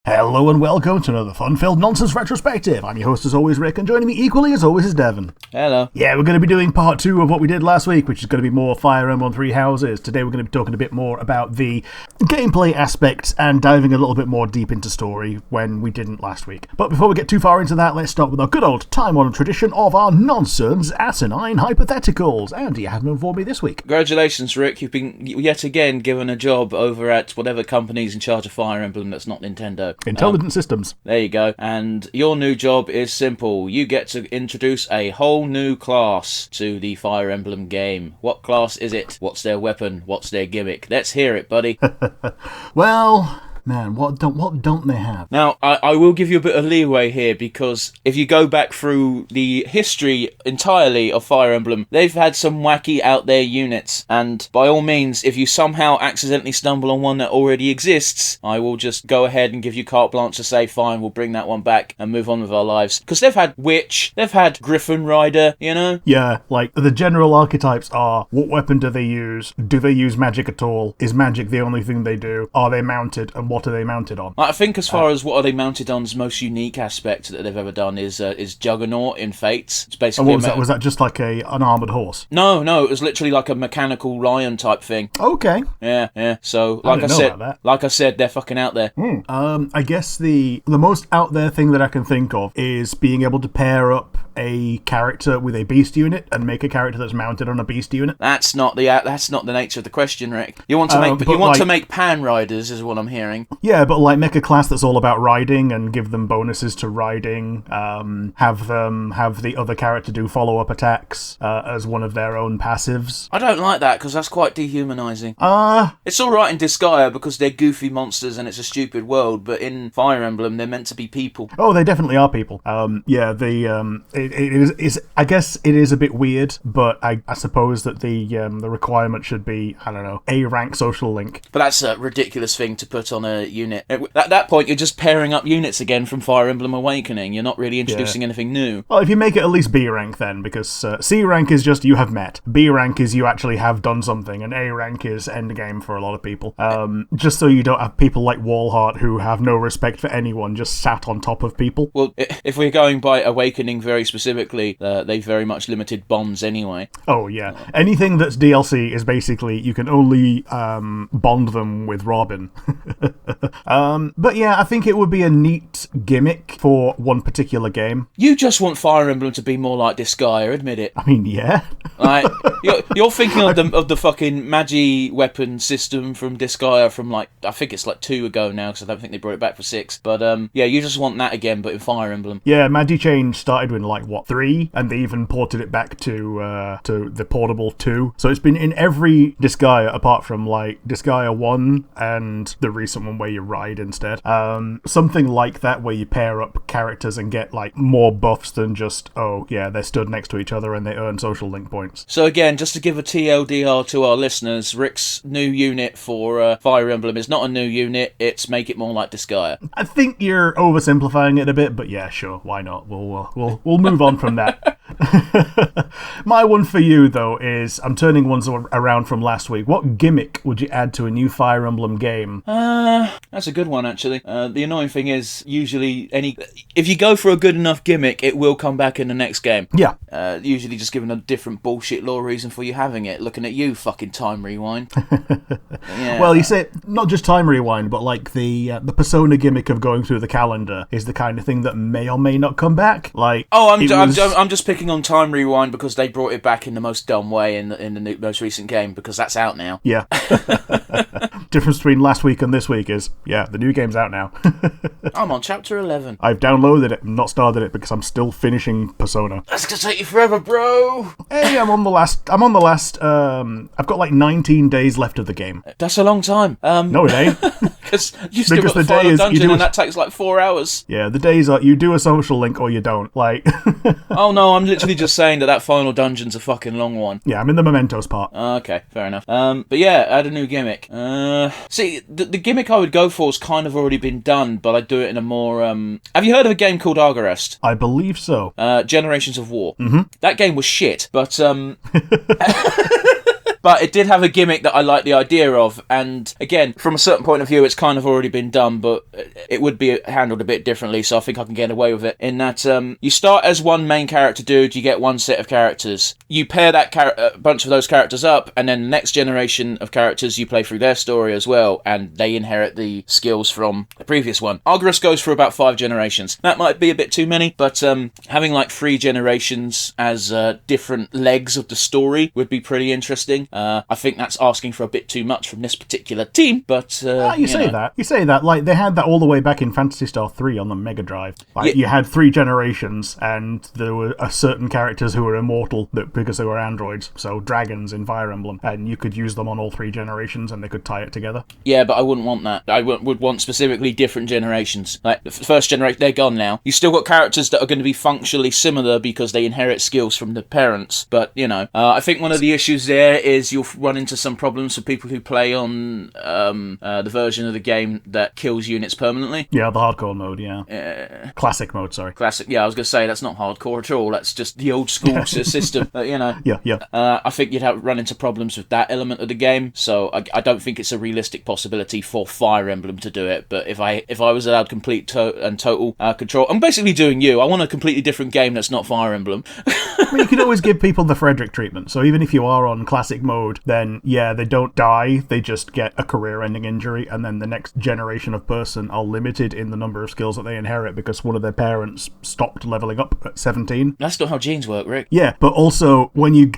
Hello and welcome to another fun-filled nonsense retrospective. I'm your host as always, Rick, and joining me equally as always is Devon. Hello. Yeah, we're going to be doing part 2 of what we did last week, which is going to be more Fire Emblem Three Houses. Today we're going to be talking a bit more about the gameplay aspects and diving a little bit more deep into story when we didn't last week. But before we get too far into that, let's start with our good old time-honoured tradition of our nonsense asinine hypotheticals. And do you have none for me this week? Congratulations, Rick. You've been yet again given a job over at whatever company's in charge of Fire Emblem that's not Nintendo. Intelligent Systems. There you go. And your new job is simple. You get to introduce a whole new class to the Fire Emblem game. What class is it? What's their weapon? What's their gimmick? Let's hear it, buddy. Well... man, what don't they have? Now, I will give you a bit of leeway here, because if you go back through the history entirely of Fire Emblem, they've had some wacky out there units, and by all means, if you somehow accidentally stumble on one that already exists, I will just go ahead and give you carte blanche to say, fine, we'll bring that one back and move on with our lives. Because they've had Witch, they've had Griffin Rider, you know? Yeah, like, the general archetypes are, what weapon do they use? Do they use magic at all? Is magic the only thing they do? Are they mounted? And what are they mounted on? I think as far as what are they mounted on's most unique aspect that they've ever done is Juggernaut in Fates. It's basically what was that? Was that just like an armoured horse? No, it was literally like a mechanical lion type thing. Okay. Yeah. So like I said, they're fucking out there. I guess the most out there thing that I can think of is being able to pair up a character with a beast unit and make a character that's mounted on a beast unit. That's not the nature of the question, Rick. You want to make pan riders, is what I'm hearing. Yeah, but like make a class that's all about riding and give them bonuses to riding. Have the other character do follow-up attacks as one of their own passives. I don't like that because that's quite dehumanizing. It's all right in Disgaea because they're goofy monsters and it's a stupid world, but in Fire Emblem they're meant to be people. Oh, they definitely are people. It is. I guess it is a bit weird, but I suppose that the requirement should be, I don't know, A rank social link. But that's a ridiculous thing to put on a unit. At that point, you're just pairing up units again from Fire Emblem Awakening. You're not really introducing anything new. Well, if you make it at least B rank then, because C rank is just you have met. B rank is you actually have done something, and A rank is endgame for a lot of people. Just so you don't have people like Walhart who have no respect for anyone, just sat on top of people. Well, if we're going by Awakening very specifically, they've very much limited bonds anyway. Oh, yeah. Anything that's DLC is basically you can only bond them with Robin. But yeah, I think it would be a neat gimmick for one particular game. You just want Fire Emblem to be more like Disgaea, admit it. I mean, yeah. Like, you're thinking of the fucking Magi weapon system from Disgaea from like, I think it's like 2 ago now, because I don't think they brought it back for 6. But yeah, you just want that again, but in Fire Emblem. Yeah, Magi Change started with like, 3? And they even ported it back to the portable 2. So it's been in every Disgaea apart from like Disgaea 1 and the recent one where you ride instead. Something like that where you pair up characters and get like more buffs than just, oh yeah, they're stood next to each other and they earn social link points. So again, just to give a TLDR to our listeners, Rick's new unit for Fire Emblem is not a new unit, it's make it more like Disgaea. I think you're oversimplifying it a bit, but yeah, sure, why not? We'll move on from that. My one for you, though, is I'm turning ones around from last week. What gimmick would you add to a new Fire Emblem game? That's a good one, actually. The annoying thing is, usually, if you go for a good enough gimmick, it will come back in the next game. Yeah. Usually just given a different bullshit lore reason for you having it. Looking at you, fucking Time Rewind. Yeah. Well, you say, not just Time Rewind, but like the Persona gimmick of going through the calendar is the kind of thing that may or may not come back. Like, I'm just picking on Time Rewind because they brought it back in the most dumb way in the most recent game, because that's out now. Yeah. Difference between last week and this week is, yeah, the new game's out now. I'm on chapter 11. I've downloaded it and not started it because I'm still finishing Persona. That's gonna take you forever, bro. Hey, I'm on the last, I've got like 19 days left of the game. That's a long time. No, it ain't. Because you still got the final dungeon and that takes like 4 hours. Yeah, the days are, you do a social link or you don't, like. Oh no, I'm literally just saying that final dungeon's a fucking long one. Yeah, I'm in the mementos part. Okay, fair enough. But yeah, add a new gimmick. See, the gimmick I would go for has kind of already been done, but I'd do it in a more, Have you heard of a game called Argarest? I believe so. Generations of War. Mm-hmm. That game was shit, but, But it did have a gimmick that I like the idea of, and again, from a certain point of view, it's kind of already been done, but it would be handled a bit differently, so I think I can get away with it. In that, you start as one main character dude, you get one set of characters. You pair that a bunch of those characters up, and then the next generation of characters, you play through their story as well, and they inherit the skills from the previous one. Argyros goes for about 5 generations. That might be a bit too many, but having like 3 generations as different legs of the story would be pretty interesting. I think that's asking for a bit too much from this particular team, but you say that like they had that all the way back in Phantasy Star 3 on the Mega Drive. Like you had 3 generations, and there were certain characters who were immortal because they were androids, so dragons in Fire Emblem, and you could use them on all 3 generations and they could tie it together. Yeah, but I wouldn't want that. I would want specifically different generations. Like the first generation, they're gone now. You still got characters that are going to be functionally similar because they inherit skills from the parents, but I think one of the issues there is you'll run into some problems for people who play on the version of the game that kills units permanently. Yeah, the hardcore mode, yeah. Classic mode, sorry. Classic, yeah, I was going to say that's not hardcore at all. That's just the old school system, Yeah. I think you'd run into problems with that element of the game, so I don't think it's a realistic possibility for Fire Emblem to do it, but if I was allowed complete and total control, I'm basically doing you. I want a completely different game that's not Fire Emblem. I mean, you can always give people the Frederick treatment, so even if you are on classic mode, then they don't die, they just get a career-ending injury, and then the next generation of person are limited in the number of skills that they inherit because one of their parents stopped leveling up at 17. That's not how genes work, Rick. Yeah, but also when you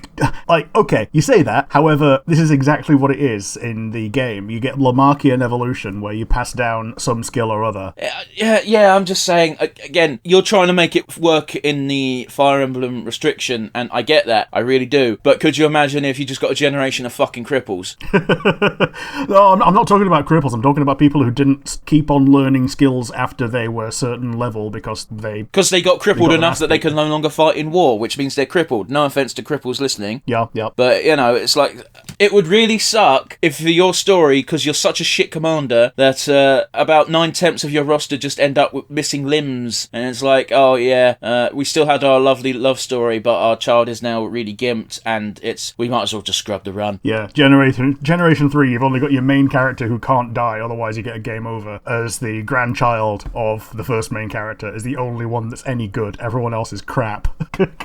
okay, you say that, however, this is exactly what it is in the game. You get Lamarckian evolution where you pass down some skill or other. Yeah, I'm just saying, again, you're trying to make it work in the Fire Emblem restriction, and I get that, I really do, but could you imagine if you just got a generation of fucking cripples? No, I'm not talking about cripples, I'm talking about people who didn't keep on learning skills after they were a certain level because they got crippled enough that they can no longer fight in war, which means they're crippled. No offense to cripples listening. Yeah. But, it's like, it would really suck if for your story, because you're such a shit commander, that about 9/10 of your roster just end up with missing limbs, and it's like, oh yeah, we still had our lovely love story, but our child is now really gimped, and we might as well just scrub the run. Yeah, Generation 3, you've only got your main character who can't die, otherwise you get a game over, as the grandchild of the first main character, is the only one that's any good. Everyone else is crap.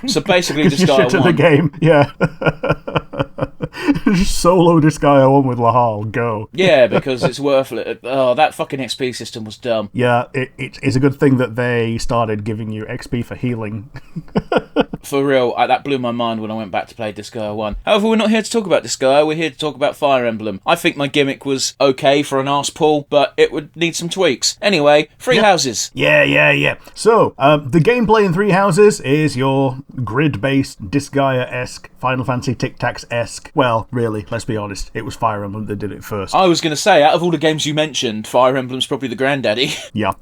So basically, Disgaea 1. The game, yeah. Just solo Disgaea 1 with Lahal, go. Yeah, because it's worthless. Oh, that fucking XP system was dumb. Yeah, it's a good thing that they started giving you XP for healing. For real, that blew my mind when I went back to play Disgaea 1. However, we're not here to talk about Disgaea, we're here to talk about Fire Emblem. I think my gimmick was okay for an arse pull, but it would need some tweaks. Anyway, Three Houses. Yeah. So, the gameplay in Three Houses is your grid-based, Disgaea-esque, Final Fantasy Tic-Tacs-esque. Well, really, let's be honest, it was Fire Emblem that did it first. I was going to say, out of all the games you mentioned, Fire Emblem's probably the granddaddy. Yeah.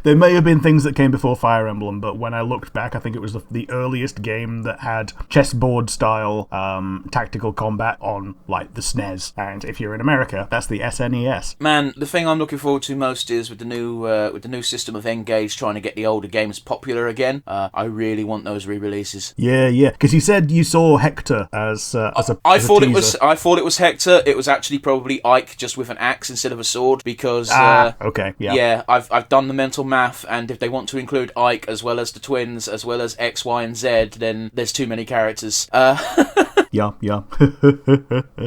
There may have been things that came before Fire Emblem, but when I looked back, I think it was the earliest game that had chessboard-style tactical combat on, like, the SNES. And if you're in America, that's the SNES. Man, the thing I'm looking forward to most is with the new system of Engage trying to get the older games popular again. I really want those re-releases. Yeah, because you said you saw Hector as a I thought teaser. it was Hector. It was actually probably Ike just with an axe instead of a sword because okay, yeah. Yeah, I've done the mental math, and if they want to include Ike as well as the twins as well as X, Y, and Z, then there's too many characters. Yeah.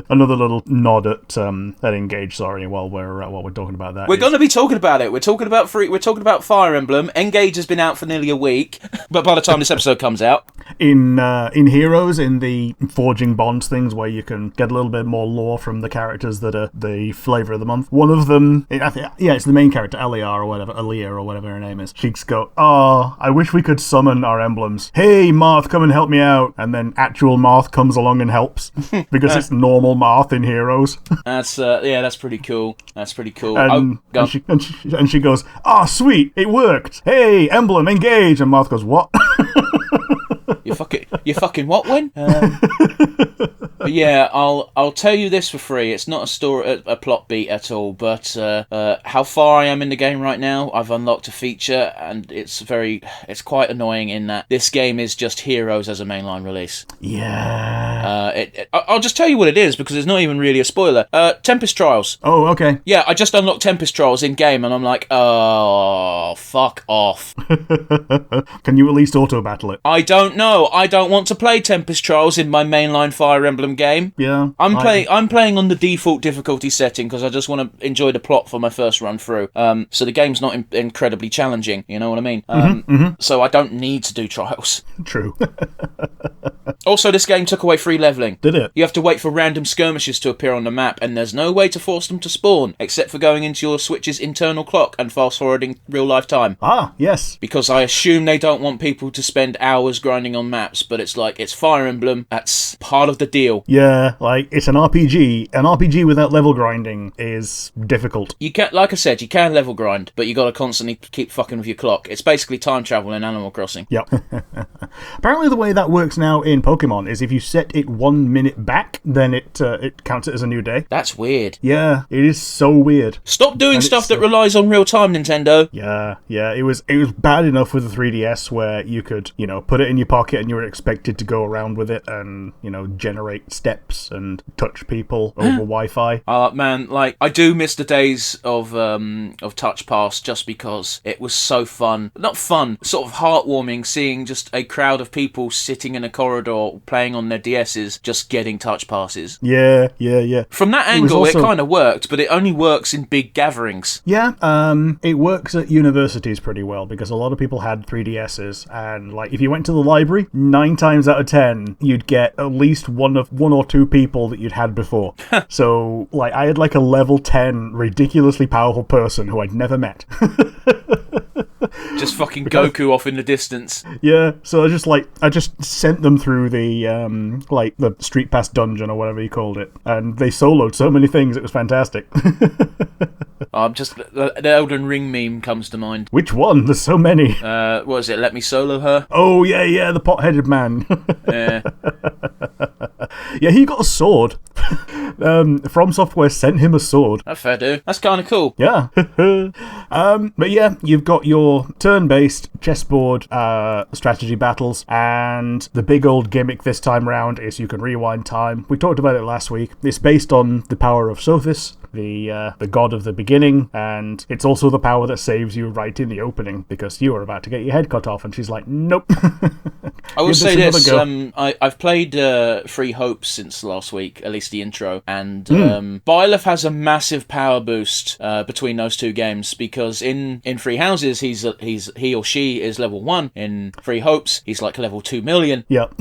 Another little nod at Engage. Sorry, while we're talking about that, we're going to be talking about it. We're talking about Fire Emblem. Engage has been out for nearly a week, but by the time this episode comes out, in Heroes, in the Forging Bonds things where you can get a little bit more lore from the characters that are the flavor of the month. One of them, it's the main character, Aaliyah or whatever her name is. She's go, oh, I wish we could summon our emblems. Hey, Marth, come and help me out. And then actual Marth comes along and helps because it's normal Marth in Heroes. That's pretty cool. That's pretty cool. And she goes, oh, sweet, it worked. Hey, emblem, engage. And Marth goes, what? You fucking what, Win? Yeah, I'll tell you this for free. It's not a plot beat at all, but how far I am in the game right now, I've unlocked a feature, and it's quite annoying in that this game is just Heroes as a mainline release. Yeah. I'll just tell you what it is, because it's not even really a spoiler. Tempest Trials. Oh, okay. Yeah, I just unlocked Tempest Trials in game, and I'm like, oh, fuck off. Can you at least auto battle it? I don't know. I don't want to play Tempest Trials in my mainline Fire Emblem game. Yeah. I'm playing on the default difficulty setting because I just want to enjoy the plot for my first run through. So the game's not incredibly challenging. You know what I mean? So I don't need to do trials. True. Also, this game took away free leveling. Did it? You have to wait for random skirmishes to appear on the map, and there's no way to force them to spawn, except for going into your Switch's internal clock and fast-forwarding real-life time. Ah, yes. Because I assume they don't want people to spend hours grinding on maps, but it's like, it's Fire Emblem, that's part of the deal. Yeah, like, it's an RPG. An RPG without level grinding is difficult. You can, like I said, you can level grind, but you gotta constantly keep fucking with your clock. It's basically time travel in Animal Crossing. Yep. Apparently the way that works now in Pokemon is if you set it 1 minute back, then it counts it as a new day. That's weird. Yeah, it is so weird. Stop doing stuff that relies on real time, Nintendo. Yeah, it was bad enough with the 3DS where you could, put it in your pocket and you were expected to go around with it and, generate steps and touch people over Wi-Fi. Man, like, I do miss the days of Touch Pass just because it was so fun. Not fun, sort of heartwarming seeing just a crowd of people sitting in a corridor playing on their DSs just getting touch passes. Yeah. From that angle, it kind of worked, but it only works in big gatherings. Yeah, it works at universities pretty well because a lot of people had 3DSs, and like if you went to the library, 9 times out of 10 you'd get at least one or two people that you'd had before. So like I had like a level 10 ridiculously powerful person who I'd never met. Just fucking Goku off in the distance. Yeah, so I just sent them through the Street Pass dungeon or whatever you called it, and they soloed so many things, it was fantastic. The Elden Ring meme comes to mind. Which one? There's so many. What was it? Let me solo her? Oh, yeah, the pot-headed man. Yeah. Yeah, he got a sword. From Software sent him a sword. That's fair, dude. That's kind of cool. Yeah. But yeah, you've got your turn-based chessboard strategy battles, and the big old gimmick this time round is you can rewind time. We talked about it last week. It's based on the power of Sophis, the god of the beginning, and it's also the power that saves you right in the opening because you were about to get your head cut off, and she's like, nope. I will say this, I've played Free Hopes since last week, at least the intro, and Byleth has a massive power boost between those two games because in Free Houses he or she is level 1. In Free Hopes he's like level 2 million. Yep.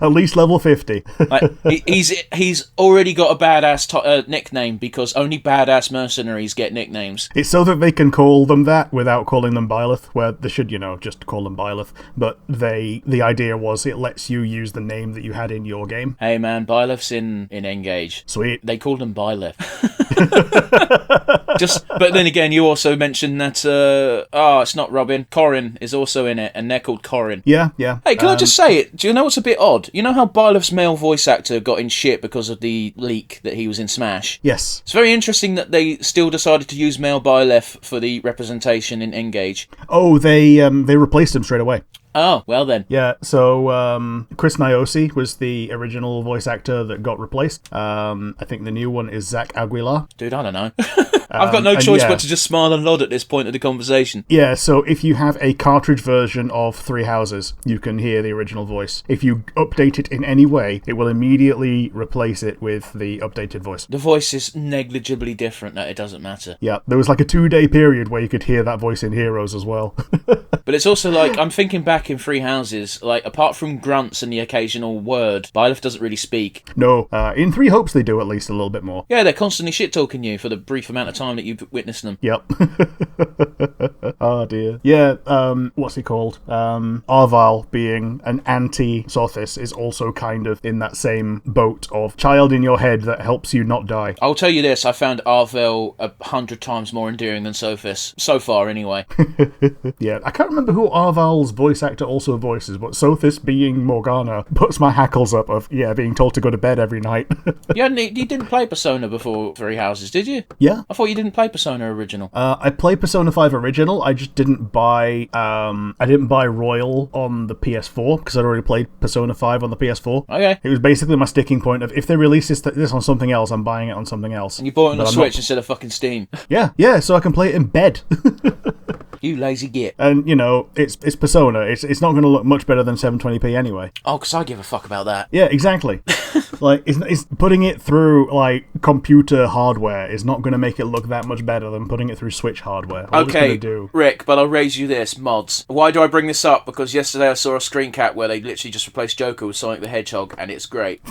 At least level 50. Like, he's already got a badass nickname because only badass mercenaries get nicknames. It's so that they can call them that without calling them Byleth, where they should, just call them Byleth. But the idea was it lets you use the name that you had in your game. Hey man, Byleth's in Engage. Sweet. They called him Byleth. But then again, you also mentioned that it's not Robin. Corrin is also in it, and they're called Corrin. Yeah. Hey, can I just say it? Do you know what's a bit odd? You know how Byleth's male voice actor got in shit because of the leak that he was in Smash? Yes. It's very interesting that they still decided to use male Byleth for the representation in Engage. Oh, they replaced him straight away. Oh, well then. Yeah, so Chris Niosi was the original voice actor that got replaced. I think the new one is Zach Aguilar. Dude, I don't know. I've got no choice but to just smile and nod at this point of the conversation. Yeah, so if you have a cartridge version of Three Houses, you can hear the original voice. If you update it in any way, it will immediately replace it with the updated voice. The voice is negligibly different, that it doesn't matter. Yeah, there was like a 2-day period where you could hear that voice in Heroes as well. But it's also like, I'm thinking back in Free Houses, like, apart from grunts and the occasional word, Byleth doesn't really speak. No, in Three Hopes they do at least a little bit more. Yeah, they're constantly shit-talking you for the brief amount of time that you've witnessed them. Yep. Oh dear. Yeah, what's he called? Arval being an anti-Sothis is also kind of in that same boat of child in your head that helps you not die. I'll tell you this, I found Arvel 100 times more endearing than Sothis. So far, anyway. Yeah, I can't remember who Arval's voice actor also voices, but Sothis being Morgana puts my hackles up of, being told to go to bed every night. You didn't play Persona before Three Houses, did you? Yeah. I thought you didn't play Persona Original. I played Persona 5 Original, I just didn't buy Royal on the PS4, because I'd already played Persona 5 on the PS4. Okay. It was basically my sticking point of, if they release this on something else, I'm buying it on something else. And you bought it on the Switch instead of fucking Steam. Yeah, so I can play it in bed. You lazy git. And, it's Persona. It's not going to look much better than 720p anyway. Oh, because I give a fuck about that. Yeah, exactly. Like, it's putting it through, like, computer hardware is not going to make it look that much better than putting it through Switch hardware. All it's Okay, gonna do... Rick, but I'll raise you this, mods. Why do I bring this up? Because yesterday I saw a screen cap where they literally just replaced Joker with Sonic the Hedgehog, and it's great.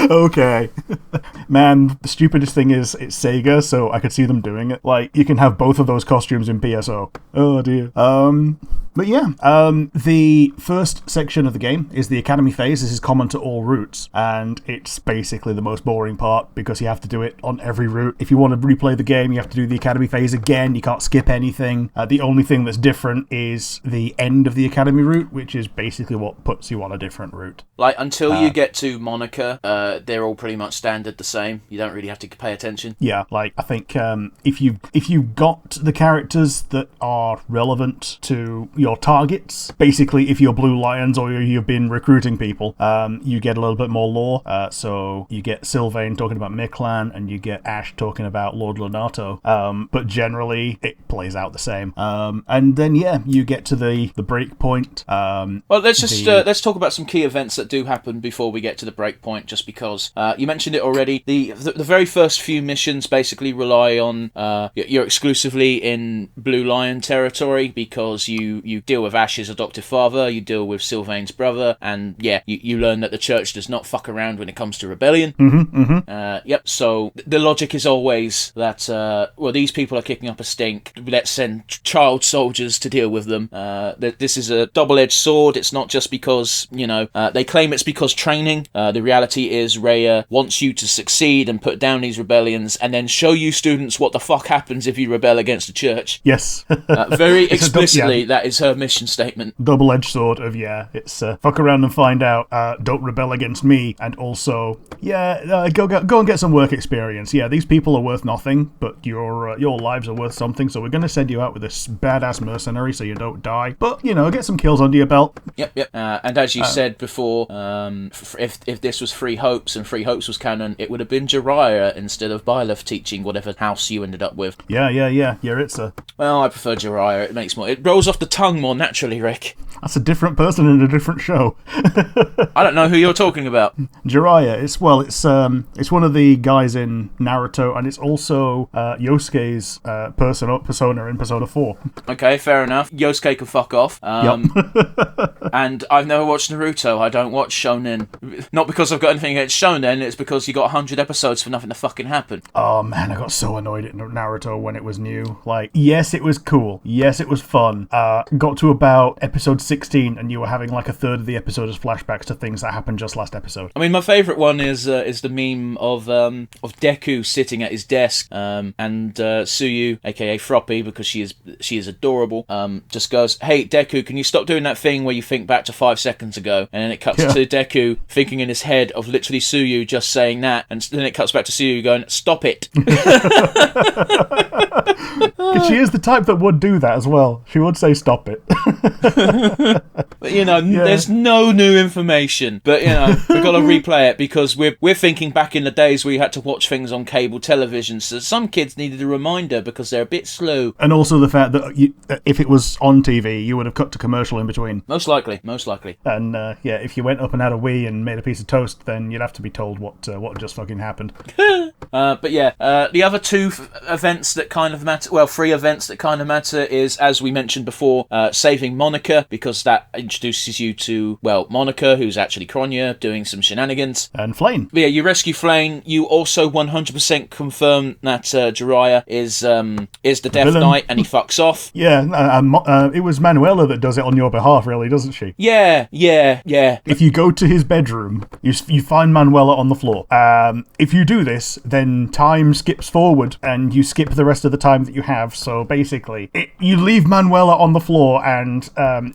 Okay. Man, the stupidest thing is it's Sega, so I could see them doing it. Like, you can have both of those costumes in PSO. Oh dear. But yeah, the first section of the game is the Academy phase. This is common to all routes, and it's basically the most boring part because you have to do it on every route. If you want to replay the game, you have to do the Academy phase again. You can't skip anything. The only thing that's different is the end of the Academy route, which is basically what puts you on a different route. Like, until you get to Monica, they're all pretty much standard the same. You don't really have to pay attention. Yeah, like, I think if you got the characters that are relevant to your targets, basically if you're Blue Lions or you've been recruiting people, you get a little bit more lore. So you get Sylvain talking about Miklan, and you get Ash talking about Lord Lonato. But generally, it plays out the same. And then, you get to the break point. Well, let's talk about some key events that do happen before we get to the break point, just because you mentioned it already. The very first few missions basically rely on you're exclusively in Blue Lion territory because you deal with Ash's adoptive father, you deal with Sylvain's brother, and you learn that the church does not fuck around when it comes to rebellion. So the logic is always that these people are kicking up a stink, let's send child soldiers to deal with them. This is a double-edged sword. It's not just because they claim it's because training. The reality is Rhea wants you to succeed and put down these rebellions, and then show you students what the fuck happens if you rebel against the church. Yes. Very explicitly, that is her mission statement. Double-edged sword of, it's fuck around and find out, don't rebel against me, and also, go and get some work experience. Yeah, these people are worth nothing, but your lives are worth something, so we're going to send you out with this badass mercenary so you don't die. But, get some kills under your belt. Yep. And as you said before, if this was Free Hopes and Free Hopes was canon, it would have been Jiraiya instead of Byleth teaching whatever house you ended up with. Yeah, Yaritza. Well, I prefer Jiraiya. It rolls off the tongue more naturally, Rick. That's a different person in a different show. I don't know who you're talking about. Jiraiya. It's one of the guys in Naruto, and it's also Yosuke's persona in Persona 4. Okay, fair enough. Yosuke can fuck off. And I've never watched Naruto. I don't watch shonen. Not because I've got anything against shonen, it's because you got 100 episodes for nothing to fucking happen. Oh man, I got so annoyed at Naruto when it was new. Like, yes, it was cool. Yes, it was fun. Got to about episode 16 and you were having like a third of the episode as flashbacks to things that happened just last episode. I mean, my favourite one is the meme of Deku sitting at his desk, and Suyu, aka Froppy, because she is adorable, just goes, "Hey Deku, can you stop doing that thing where you think back to 5 seconds ago?" And then it cuts to Deku thinking in his head of literally Suyu just saying that, and then it cuts back to Suyu going, "Stop it." She is the type that would do that as well. She would say, "Stop it." But there's no new information. But we've got to replay it because we're thinking back in the days where you had to watch things on cable television. So some kids needed a reminder because they're a bit slow. And also the fact that if it was on TV, you would have cut to commercial in between. Most likely. And if you went up and had a Wii and made a piece of toast, then you'd have to be told what just fucking happened. But the other two events that kind of matter, well, 3 events that kind of matter is, as we mentioned before, saving Monica, because that introduces you to, well, Monica, who's actually Kronya, doing some shenanigans. And Flane. But yeah, you rescue Flane. You also 100% confirm that Jiraiya is the Death villain. Knight, and he fucks off. Yeah, it was Manuela that does it on your behalf, really, doesn't she? Yeah. If you go to his bedroom, you find Manuela on the floor. If you do this, then time skips forward, and you skip the rest of the time that you have. So basically, you leave Manuela on the floor and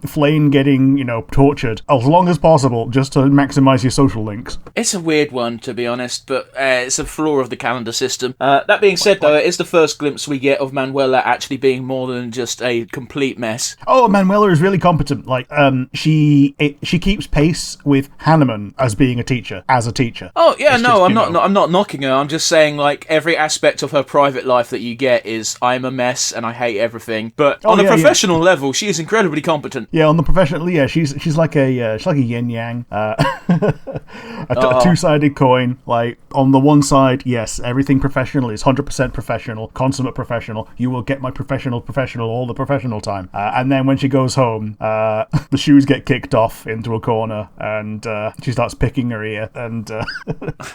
Flane getting, tortured as long as possible, just to maximize your social links. It's a weird one, to be honest, but it's a flaw of the calendar system. That being said, though, it is the first glimpse we get of Manuela actually being more than just a complete mess. Oh, Manuela is really competent. She keeps pace with Hanneman as being a teacher. Oh yeah, It's no, just, I'm not knocking her. I'm just saying, every aspect of her private life that you get is I'm a mess and I hate everything. But on a professional level, she is incredibly competent. Yeah, on the professional, she's like a yin yang, a two-sided coin. Like on the one side, yes, everything professional is 100% professional, consummate professional. You will get my professional all the professional time. And then when she goes home, the shoes get kicked off into a corner, and she starts picking her ear and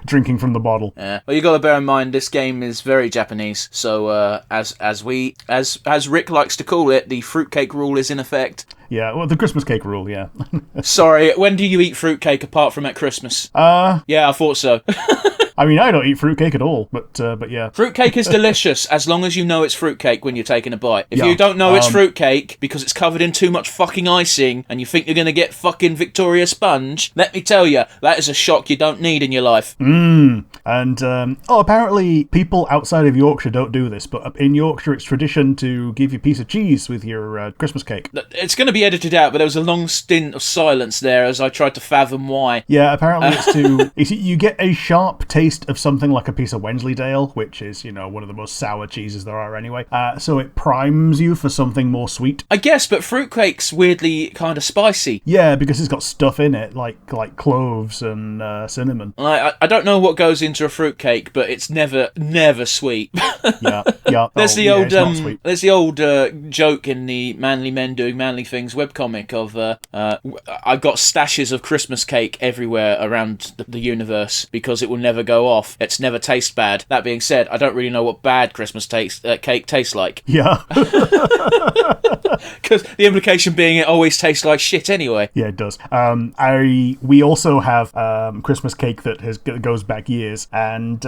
drinking from the bottle. Yeah. Well, you got to bear in mind this game is very Japanese, so as Rick likes to call it, the fruitcake rule is in effect. Yeah, well, the Christmas cake rule, yeah. Sorry, when do you eat fruitcake apart from at Christmas? Yeah, I thought so. I mean, I don't eat fruitcake at all, but yeah. Fruitcake is delicious as long as you know it's fruitcake when you're taking a bite. If you don't know it's fruitcake because it's covered in too much fucking icing and you think you're going to get fucking Victoria Sponge, let me tell you, that is a shock you don't need in your life. And apparently people outside of Yorkshire don't do this, but in Yorkshire it's tradition to give you a piece of cheese with your Christmas cake. It's going to be edited out, but there was a long stint of silence there as I tried to fathom why. Yeah, apparently it's you get a sharp taste of something like a piece of Wensleydale, which is, one of the most sour cheeses there are anyway. So it primes you for something more sweet. I guess, but fruitcake's weirdly kind of spicy. Yeah, because it's got stuff in it, like cloves and cinnamon. I don't know what goes into a fruitcake, but it's never sweet. Yeah. There's the old joke in the Manly Men Doing Manly Things webcomic of I've got stashes of Christmas cake everywhere around the universe because it will never go off. It's never taste bad. That being said, I don't really know what bad Christmas cake tastes like. Yeah. Because the implication being it always tastes like shit anyway. Yeah, it does. We also have Christmas cake that goes back years, and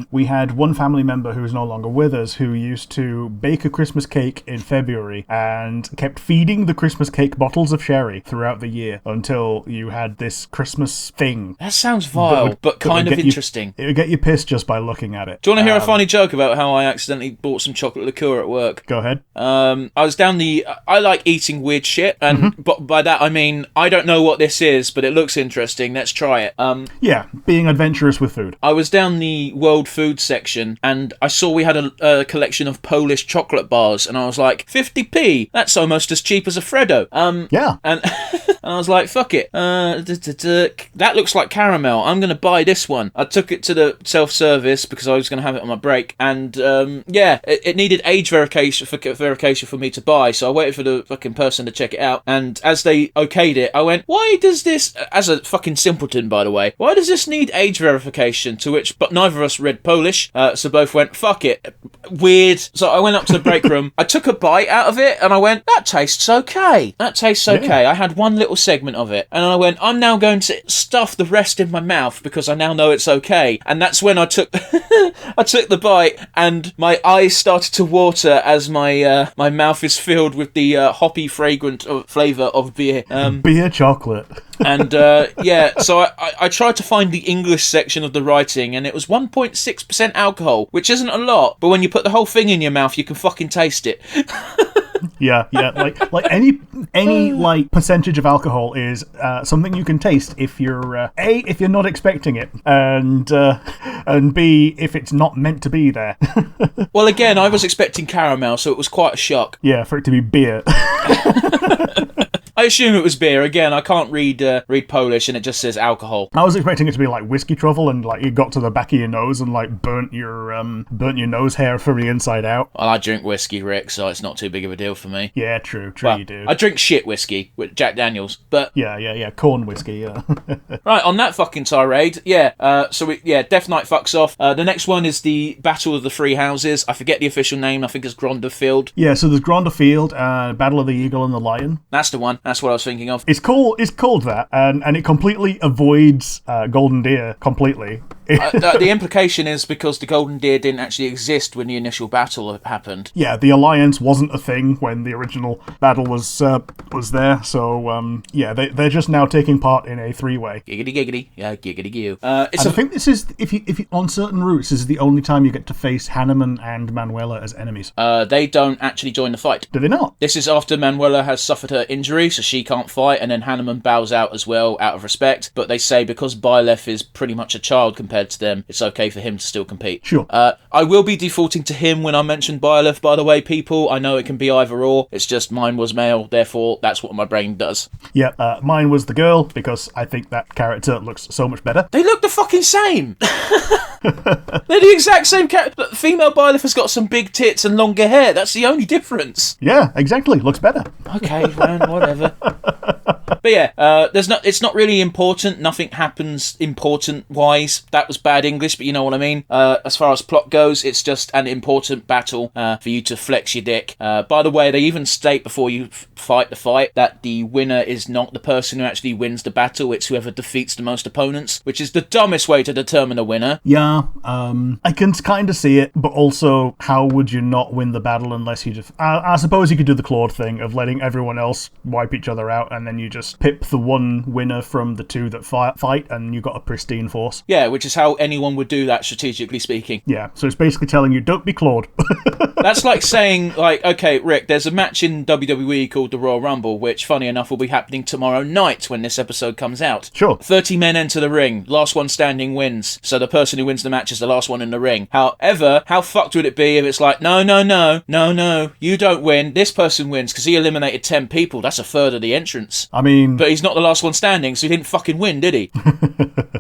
we had one family member who is no longer with us who used to bake a Christmas cake in February and kept feeding the Christmas cake bottles of sherry throughout the year until you had this Christmas thing. That sounds vile, but kind of interesting. It would get you pissed just by looking at it. Do you want to hear a funny joke about how I accidentally bought some chocolate liqueur at work? Go ahead. I was down I like eating weird shit, and but by that I mean I don't know what this is, but it looks interesting. Let's try it. Yeah, being adventurous with food. I was down the world food section, and I saw we had a collection of Polish chocolate bars, and I was like, 50p. That's almost as cheap as a Freddo. Yeah. And I was like, fuck it. That looks like caramel. I'm going to buy this one. I took it to the self-service because I was going to have it on my break. And, it needed age verification for me to buy. So I waited for the fucking person to check it out. And as they okayed it, I went, why does this, as a fucking simpleton, by the way, why does this need age verification? But neither of us read Polish. So both went, fuck it. Weird. So I went up to the break room. I took a bite out of it and I went, that tastes okay. Yeah. I had one little segment of it, and I went, I'm now going to stuff the rest in my mouth because I now know it's okay. And that's when I took I took the bite, and my eyes started to water as my mouth is filled with the hoppy, fragrant flavour of beer. Beer chocolate. And so I tried to find the English section of the writing, and it was 1.6% alcohol, which isn't a lot, but when you put the whole thing in your mouth, you can fucking taste it. Yeah, like any like percentage of alcohol is something you can taste if you're if you're not expecting it, and B, if it's not meant to be there. Well, again, I was expecting caramel, so it was quite a shock. Yeah, for it to be beer. I assume it was beer. Again, I can't read Polish, and it just says alcohol. I was expecting it to be like whiskey truffle, and like it got to the back of your nose and like burnt your nose hair from the inside out. Well, I drink whiskey, Rick, so it's not too big of a deal for me. Yeah, true, Well, you do. I drink shit whiskey with Jack Daniels, but Yeah, corn whiskey. Yeah. right on that fucking tirade. Death Knight fucks off. The next one is the Battle of the Three Houses. I forget the official name. I think it's Gronder Field. Yeah, so there's Gronder Field, Battle of the Eagle and the Lion. That's the one. That's what I was thinking of. It's called that, and it completely avoids Golden Deer completely. The implication is because the Golden Deer didn't actually exist when the initial battle happened. Yeah, the Alliance wasn't a thing when the original battle was there. So they're just now taking part in a three-way. Giggity giggity, yeah, giggity goo. I think this is if you on certain routes, this is the only time you get to face Hanneman and Manuela as enemies. They don't actually join the fight. Do they not? This is after Manuela has suffered her injury, so she can't fight, and then Hanneman bows out as well, out of respect. But they say because Byleth is pretty much a child compared to them, it's okay for him to still compete. Sure. I will be defaulting to him when I mention Byleth, by the way, people. I know it can be either or. It's just mine was male, therefore that's what my brain does. Yeah, mine was the girl, because I think that character looks so much better. They look the fucking same! They're the exact same character, but female Byleth has got some big tits and longer hair. That's the only difference. Yeah, exactly. Looks better. Okay, man, whatever. But yeah, it's not really important. Nothing happens important-wise. That was bad English, but you know what I mean. As far as plot goes, it's just an important battle for you to flex your dick. By the way, they even state before you fight the fight that the winner is not the person who actually wins the battle. It's whoever defeats the most opponents, which is the dumbest way to determine a winner. Yeah, I can kind of see it, but also, how would you not win the battle unless you just... I suppose you could do the Claude thing of letting everyone else wipe each other out, and then you just pip the one winner from the two that fight, and you got a pristine force. Yeah, which is how anyone would do that, strategically speaking. Yeah, so it's basically telling you, don't be Claude. That's like saying, like, okay, Rick, there's a match in WWE called the Royal Rumble, which, funny enough, will be happening tomorrow night when this episode comes out. Sure. 30 men enter the ring. Last one standing wins. So the person who wins the match is the last one in the ring. However, how fucked would it be if it's like, no, you don't win. This person wins because he eliminated 10 people. That's a third of the entrance. I mean... But he's not the last one standing, so he didn't fucking win, did he?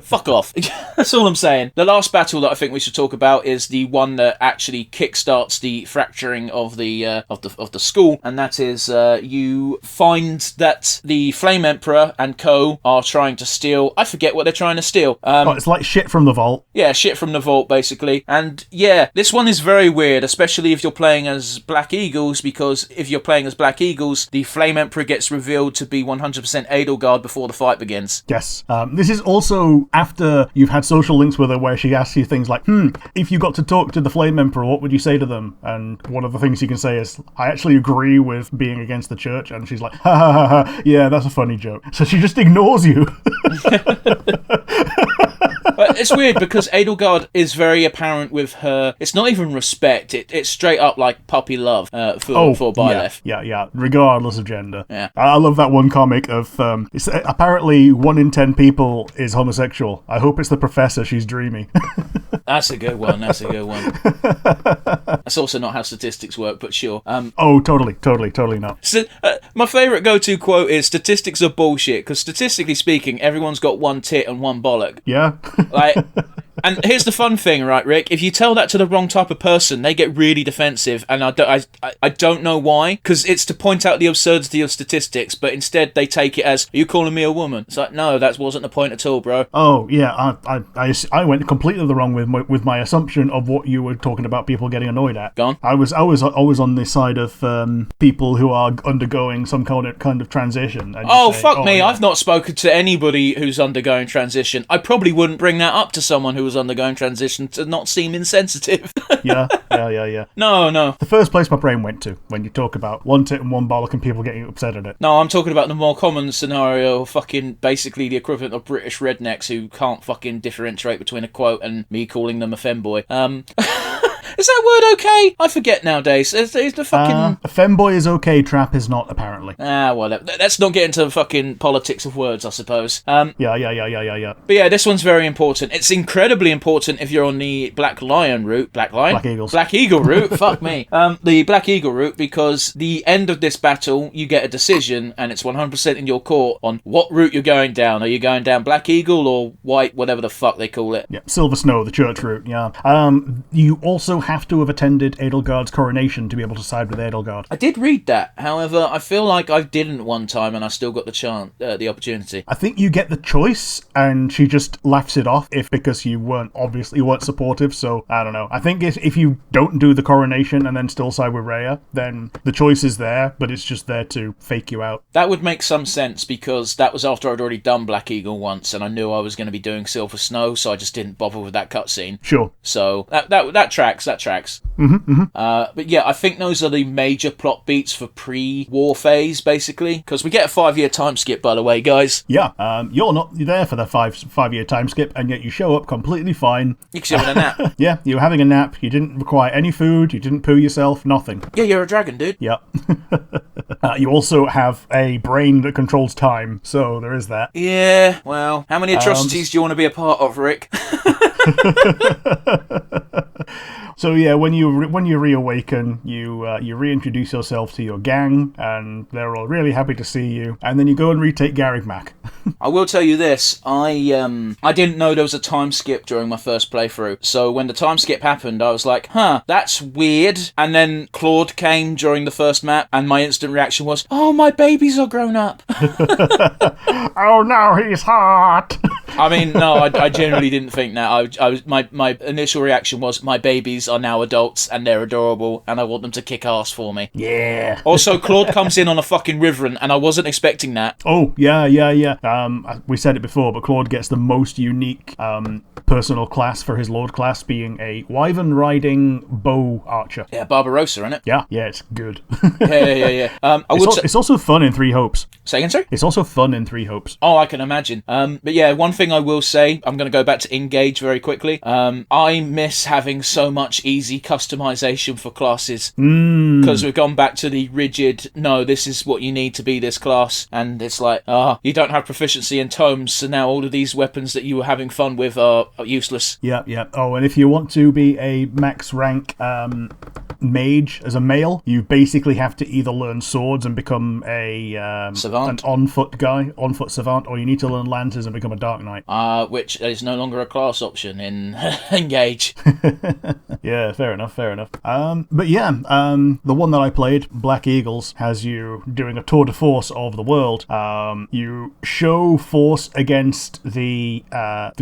Fuck off. That's all I'm saying. The last battle that I think we should talk about is the one that actually kickstarts the fracturing of the school, and that is you find that the Flame Emperor and co are trying to steal. I forget what they're trying to steal. it's like shit from the vault. Yeah, shit from the vault, basically. And yeah, this one is very weird, especially if you're playing as Black Eagles, because if you're playing as Black Eagles, the Flame Emperor gets revealed to be 100% Edelgard before the fight begins. Yes. This is also after you've had social links with her where she asks you things like, if you got to talk to the Flame Emperor, what would you say to them? And one of the things you can say is, I actually agree with being against the church. And she's like, ha ha ha ha, yeah, that's a funny joke. So she just ignores you. But it's weird because Edelgard is very apparent with her. It's not even respect. It's straight up like puppy love for Byleth. Yeah. Regardless of gender. Yeah. I love that one comic of it's apparently 1 in 10 people is homosexual. I hope it's the professor. She's dreamy. That's a good one. That's also not how statistics work, but sure. Totally not. So, my favourite go-to quote is, statistics are bullshit, because statistically speaking, everyone's got one tit and one bollock. Yeah. And here's the fun thing, right, Rick? If you tell that to the wrong type of person, they get really defensive, and I don't know why, because it's to point out the absurdity of statistics, but instead they take it as, are you calling me a woman? It's like, no, that wasn't the point at all, bro. Oh, yeah, I went completely the wrong with my assumption of what you were talking about people getting annoyed at. Go on. I was always on the side of people who are undergoing some kind of transition. And fuck me, yeah. I've not spoken to anybody who's undergoing transition. I probably wouldn't bring that up to someone who was undergoing transition to not seem insensitive. Yeah. No. The first place my brain went to when you talk about one tit and one bollock and people getting upset at it. No, I'm talking about the more common scenario, fucking basically the equivalent of British rednecks who can't fucking differentiate between a quote and me calling them a femboy. Is that word okay? I forget nowadays. Is the fucking... A femboy is okay, trap is not, apparently. Well, let's not get into the fucking politics of words, I suppose. Yeah. But yeah, this one's very important. It's incredibly important if you're on the Black Lion route. Black Lion? Black Eagles. Black Eagle route, fuck me. The Black Eagle route, because the end of this battle, you get a decision, and it's 100% in your court on what route you're going down. Are you going down Black Eagle or White, whatever the fuck they call it? Yeah, Silver Snow, the church route, yeah. You also have to have attended Edelgard's coronation to be able to side with Edelgard. I did read that. However, I feel like I didn't one time and I still got the chance, the opportunity. I think you get the choice, and she just laughs it off because you weren't supportive, so I don't know. I think if you don't do the coronation and then still side with Rhea, then the choice is there, but it's just there to fake you out. That would make some sense, because that was after I'd already done Black Eagle once, and I knew I was going to be doing Silver Snow, so I just didn't bother with that cutscene. Sure. So that tracks. But yeah, I think those are the major plot beats for pre-war phase, basically, because we get a 5-year time skip, by the way, guys. Yeah, you're not there for the 5-year time skip, and yet you show up completely fine. You can sit having a nap. Yeah, you were having a nap, you didn't require any food, you didn't poo yourself, nothing. Yeah, you're a dragon, dude. Yep. You also have a brain that controls time, so there is that. Yeah, well, how many atrocities do you want to be a part of, Rick? So yeah, when you reawaken, you reintroduce yourself to your gang, and they're all really happy to see you. And then you go and retake Garrigmac. I will tell you this: I didn't know there was a time skip during my first playthrough. So when the time skip happened, I was like, "Huh, that's weird." And then Claude came during the first map, and my instant reaction was, "Oh, my babies are grown up." Oh no, he's hot. I mean, no, I generally didn't think that. I was my initial reaction was, my babies are now adults and they're adorable, and I want them to kick ass for me. Yeah. Also, Claude comes in on a fucking Riverrun, and I wasn't expecting that. Oh yeah. We said it before, but Claude gets the most unique personal class for his Lord class, being a wyvern riding bow archer. Yeah, Barbarossa, isn't it? Yeah, it's good. Yeah. It's also fun in Three Hopes. Say again, sir? It's also fun in Three Hopes. Oh, I can imagine. But yeah, one thing I will say, I'm going to go back to Engage very quickly. I miss having so much easy customization for classes, because we've gone back to the rigid, no, this is what you need to be this class, and it's like, you don't have proficiency in tomes, so now all of these weapons that you were having fun with are useless. Yeah. Oh, and if you want to be a max rank mage as a male, you basically have to either learn swords and become an on-foot savant, or you need to learn lances and become a dark knight. Which is no longer a class option in Engage. Yeah, fair enough. But yeah, the one that I played, Black Eagles, has you doing a tour de force of the world. You show force against the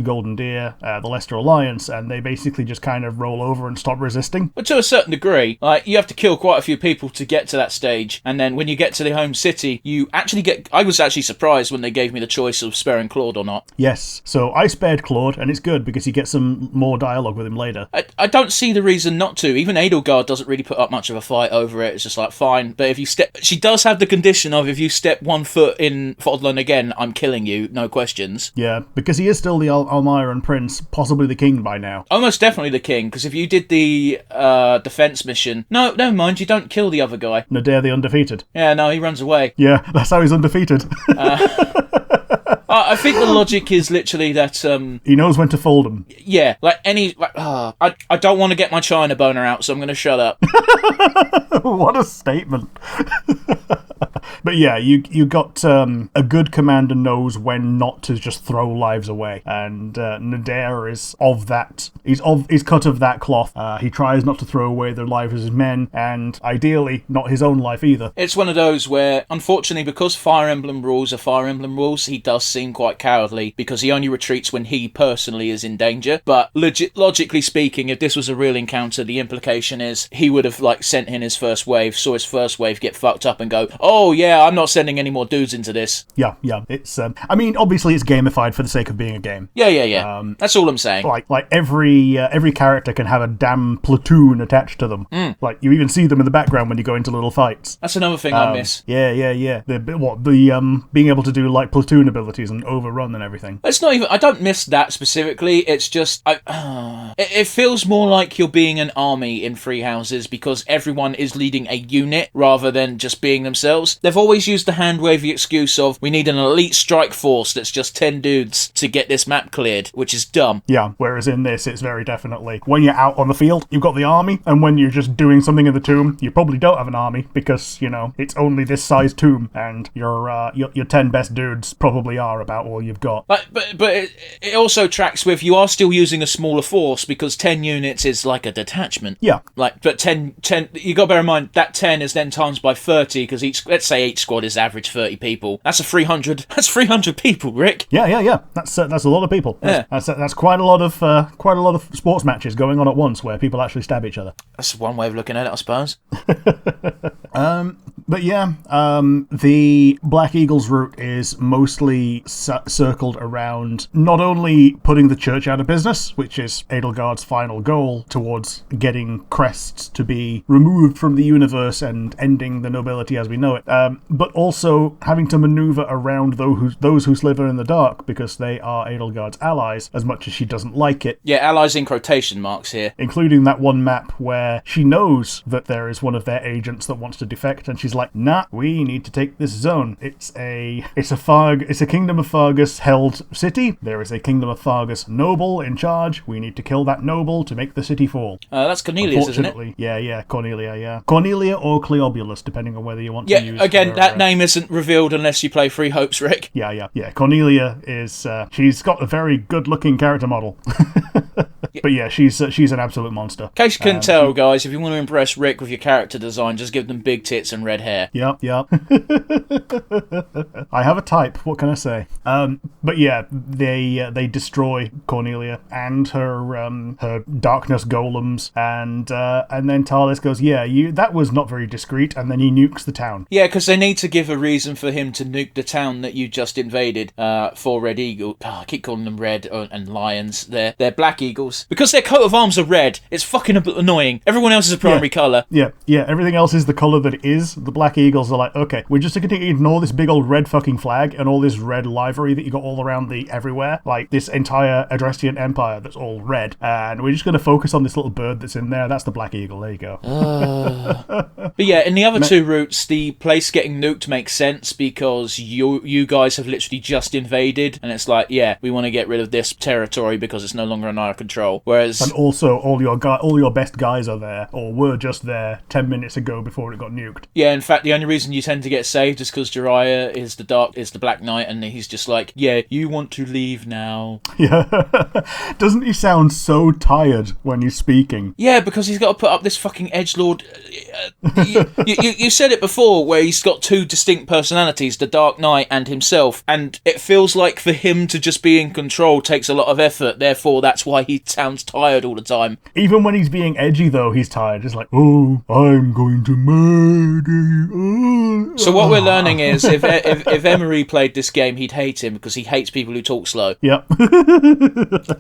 Golden Deer, the Leicester Alliance, and they basically just kind of roll over and stop resisting. But to a certain degree, you have to kill quite a few people to get to that stage, and then when you get to the home city, you actually get... I was actually surprised when they gave me the choice of sparing Claude or not. Yes, so I spared Claude, and it's good because you get some more dialogue with him later. I don't see the reason not to. Even Edelgard doesn't really put up much of a fight over it. It's just like, fine. But if you step... She does have the condition of, if you step 1 foot in Fodlan again, I'm killing you, no questions. Yeah, because he is still the Almiran Prince, possibly the king by now. Almost definitely the king, because if you did the defense mission... No, never mind, you don't kill the other guy. Nadir the Undefeated. Yeah, no, he runs away. Yeah, that's how he's undefeated. I think the logic is literally that... he knows when to fold them. Yeah, I don't want to get my China boner out, so I'm going to shut up. What a statement. But yeah, you got a good commander knows when not to just throw lives away, and Nadir is of that. He's cut of that cloth. He tries not to throw away their lives as his men, and ideally not his own life either. It's one of those where, unfortunately, because Fire Emblem rules are Fire Emblem rules, he does seem quite cowardly, because he only retreats when he personally is in danger. But logically speaking, if this was a real encounter, the implication is he would have sent in his first wave, saw his first wave get fucked up, and go, oh yeah, I'm not sending any more dudes into this. Yeah. It's I mean, obviously it's gamified for the sake of being a game. Yeah. That's all I'm saying. Like every character can have a damn platoon attached to them. Like you even see them in the background when you go into little fights. That's another thing I miss. Yeah. The being able to do platoon abilities facilities and overrun and everything. It's not even... I don't miss that specifically. It's just... it feels more like you're being an army in Three Houses because everyone is leading a unit rather than just being themselves. They've always used the hand-wavy excuse of, we need an elite strike force that's just 10 dudes to get this map cleared, which is dumb. Yeah, whereas in this, it's very definitely, when you're out on the field, you've got the army, and when you're just doing something in the tomb, you probably don't have an army, because, you know, it's only this size tomb, and your 10 best dudes probably are about all you've got. But it also tracks with, you are still using a smaller force, because 10 units is like a detachment. Yeah. Like, but 10 you got to bear in mind, that 10 is then times by 30, because let's say each squad is average 30 people. That's 300 people, Rick. Yeah. That's a lot of people. Yeah. That's quite a lot of sports matches going on at once where people actually stab each other. That's one way of looking at it, I suppose. But yeah, the Black Eagle's route is mostly circled around not only putting the church out of business, which is Edelgard's final goal towards getting crests to be removed from the universe and ending the nobility as we know it, but also having to maneuver around those who slither in the dark because they are Edelgard's allies, as much as she doesn't like it. Yeah, allies in quotation marks here. Including that one map where she knows that there is one of their agents that wants to defect, and she's like, nah, we need to take this zone. It's a Kingdom of Fargus held city. There is a Kingdom of Fargus noble in charge. We need to kill that noble to make the city fall. That's Cornelius, isn't it? Yeah, Cornelia, yeah. Cornelia or Cleobulus, depending on whether you want to use... Yeah, again, that name isn't revealed unless you play Free Hopes, Rick. Yeah. Cornelia is... she's got a very good-looking character model. But yeah, she's an absolute monster. In case you couldn't tell, guys, if you want to impress Rick with your character design, just give them big tits and red hair. Yep. I have a type, what can I say? But yeah, they destroy Cornelia and her darkness golems, and then Talis goes, that was not very discreet, and then he nukes the town. Yeah, because they need to give a reason for him to nuke the town that you just invaded for Red Eagle. I keep calling them red and lions. They're Black Eagles. Because their coat of arms are red, it's fucking annoying. Everyone else is a primary colour. Yeah, everything else is the colour that it is. The Black Eagles are like, okay, we're just going to ignore this big old red fucking flag and all this red livery that you got all around everywhere, like this entire Adrestian Empire that's all red, and we're just going to focus on this little bird that's in there. That's the Black Eagle. There you go. But yeah, in the other two routes, the place getting nuked makes sense because you guys have literally just invaded, and it's like, yeah, we want to get rid of this territory because it's no longer in our control. Whereas, and also all your best guys are there, or were just there 10 minutes ago before it got nuked. Yeah, in fact, the only reason you tend to get saved is because Jiraiya is the Black Knight, and he's just like, yeah, you want to leave now. Yeah. Doesn't he sound so tired when he's speaking? Yeah, because he's got to put up this fucking edgelord. You said it before, where he's got two distinct personalities, the Dark Knight and himself, and it feels like for him to just be in control takes a lot of effort, therefore that's why he sounds tired all the time. Even when he's being edgy, though, he's tired. It's like, oh, I'm going to murder you. So what we're learning is, if Emery played this game, he'd hate him because he hates people who talk slow. Yep.